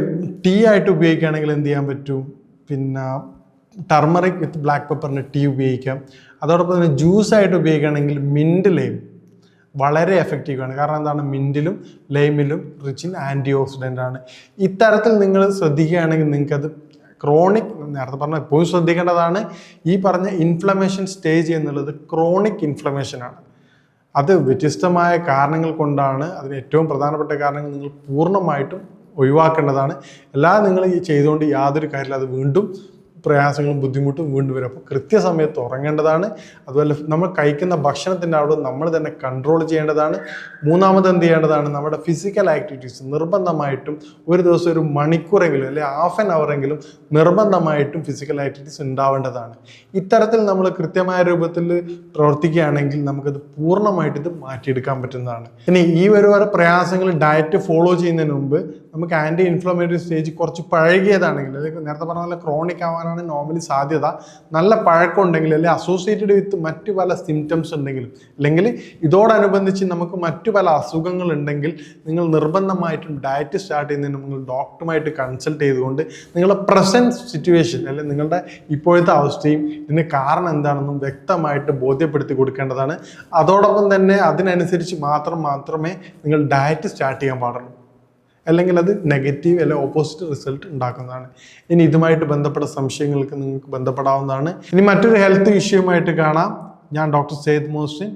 ടീ ആയിട്ട് ഉപയോഗിക്കുകയാണെങ്കിൽ എന്ത് ചെയ്യാൻ പറ്റും, പിന്നെ ടർമറിക് വിത്ത് ബ്ലാക്ക് പെപ്പറിൻ്റെ ടീ ഉപയോഗിക്കാം. അതോടൊപ്പം തന്നെ ജ്യൂസായിട്ട് ഉപയോഗിക്കുകയാണെങ്കിൽ മിൻറ്റ് ലൈം വളരെ എഫക്റ്റീവാണ്. കാരണം എന്താണ്, മിൻറ്റിലും ലൈമിലും റിച്ച് ഇൻ ആൻറ്റി ഓക്സിഡൻ്റ് ആണ്. ഇത്തരത്തിൽ നിങ്ങൾ ശ്രദ്ധിക്കുകയാണെങ്കിൽ നിങ്ങൾക്കത് ക്രോണിക്, നേരത്തെ പറഞ്ഞ എപ്പോഴും ശ്രദ്ധിക്കേണ്ടതാണ്, ഈ പറഞ്ഞ ഇൻഫ്ലമേഷൻ സ്റ്റേജ് എന്നുള്ളത് ക്രോണിക് ഇൻഫ്ലമേഷനാണ്. അത് വ്യത്യസ്തമായ കാരണങ്ങൾ കൊണ്ടാണ്. അതിന് ഏറ്റവും പ്രധാനപ്പെട്ട കാരണങ്ങൾ നിങ്ങൾ പൂർണ്ണമായിട്ടും ഒഴിവാക്കേണ്ടതാണ്. എല്ലാം നിങ്ങൾ ഈ ചെയ്തുകൊണ്ട് യാതൊരു കാര്യമില്ല, അത് വീണ്ടും പ്രയാസങ്ങളും ബുദ്ധിമുട്ടും വീണ്ടും വരും. അപ്പോൾ കൃത്യസമയത്ത് ഉറങ്ങേണ്ടതാണ്. അതുപോലെ നമ്മൾ കഴിക്കുന്ന ഭക്ഷണത്തിൻ്റെ അവിടെ നമ്മൾ തന്നെ കൺട്രോൾ ചെയ്യേണ്ടതാണ്. മൂന്നാമത് എന്ത് ചെയ്യേണ്ടതാണ്, നമ്മുടെ ഫിസിക്കൽ ആക്ടിവിറ്റീസ് നിർബന്ധമായിട്ടും ഒരു ദിവസം ഒരു മണിക്കൂറെങ്കിലും അല്ലെങ്കിൽ ഹാഫ് ആൻ അവറെങ്കിലും നിർബന്ധമായിട്ടും ഫിസിക്കൽ ആക്ടിവിറ്റീസ് ഉണ്ടാവേണ്ടതാണ്. ഇത്തരത്തിൽ നമ്മൾ കൃത്യമായ രൂപത്തിൽ പ്രവർത്തിക്കുകയാണെങ്കിൽ നമുക്കത് പൂർണ്ണമായിട്ട് ഇത് മാറ്റിയെടുക്കാൻ പറ്റുന്നതാണ്. ഇനി ഈ ഒരു പ്രയാസങ്ങൾ ഡയറ്റ് ഫോളോ ചെയ്യുന്നതിന് മുമ്പ് നമുക്ക് ആൻറ്റി ഇൻഫ്ലമേറ്ററി സ്റ്റേജ് കുറച്ച് പഴകിയതാണെങ്കിൽ, നേരത്തെ പറഞ്ഞ പോലെ ക്രോണിക് ആവാനാണ് നോർമലി സാധ്യത, നല്ല പഴക്കം ഉണ്ടെങ്കിൽ അല്ലെങ്കിൽ അസോസിയേറ്റഡ് വിത്ത് മറ്റു പല സിംറ്റംസ് ഉണ്ടെങ്കിലും അല്ലെങ്കിൽ ഇതോടനുബന്ധിച്ച് നമുക്ക് മറ്റു പല അസുഖങ്ങൾ ഉണ്ടെങ്കിൽ നിങ്ങൾ നിർബന്ധമായിട്ടും ഡയറ്റ് സ്റ്റാർട്ട് ചെയ്യുന്നതിന് നിങ്ങൾ ഡോക്ടറുമായിട്ട് കൺസൾട്ട് ചെയ്തുകൊണ്ട് നിങ്ങളുടെ പ്രസൻറ്റ് സിറ്റുവേഷൻ അല്ലെങ്കിൽ നിങ്ങളുടെ ഇപ്പോഴത്തെ അവസ്ഥയും ഇതിന് കാരണം എന്താണെന്നും വ്യക്തമായിട്ട് ബോധ്യപ്പെടുത്തി കൊടുക്കേണ്ടതാണ്. അതോടൊപ്പം തന്നെ അതിനനുസരിച്ച് മാത്രമേ നിങ്ങൾ ഡയറ്റ് സ്റ്റാർട്ട് ചെയ്യാൻ പാടുള്ളൂ. അല്ലെങ്കിൽ അത് നെഗറ്റീവ് അല്ലെങ്കിൽ ഓപ്പോസിറ്റ് റിസൾട്ട് ഉണ്ടാക്കുന്നതാണ്. ഇനി ഇതുമായിട്ട് ബന്ധപ്പെട്ട സംശയങ്ങൾക്ക് നിങ്ങൾക്ക് ബന്ധപ്പെടാവുന്നതാണ്. ഇനി മറ്റൊരു ഹെൽത്ത് ഇഷ്യൂമായിട്ട് കാണാം. ഞാൻ ഡോക്ടർ സെയ്ദ് മുഹസിൻ.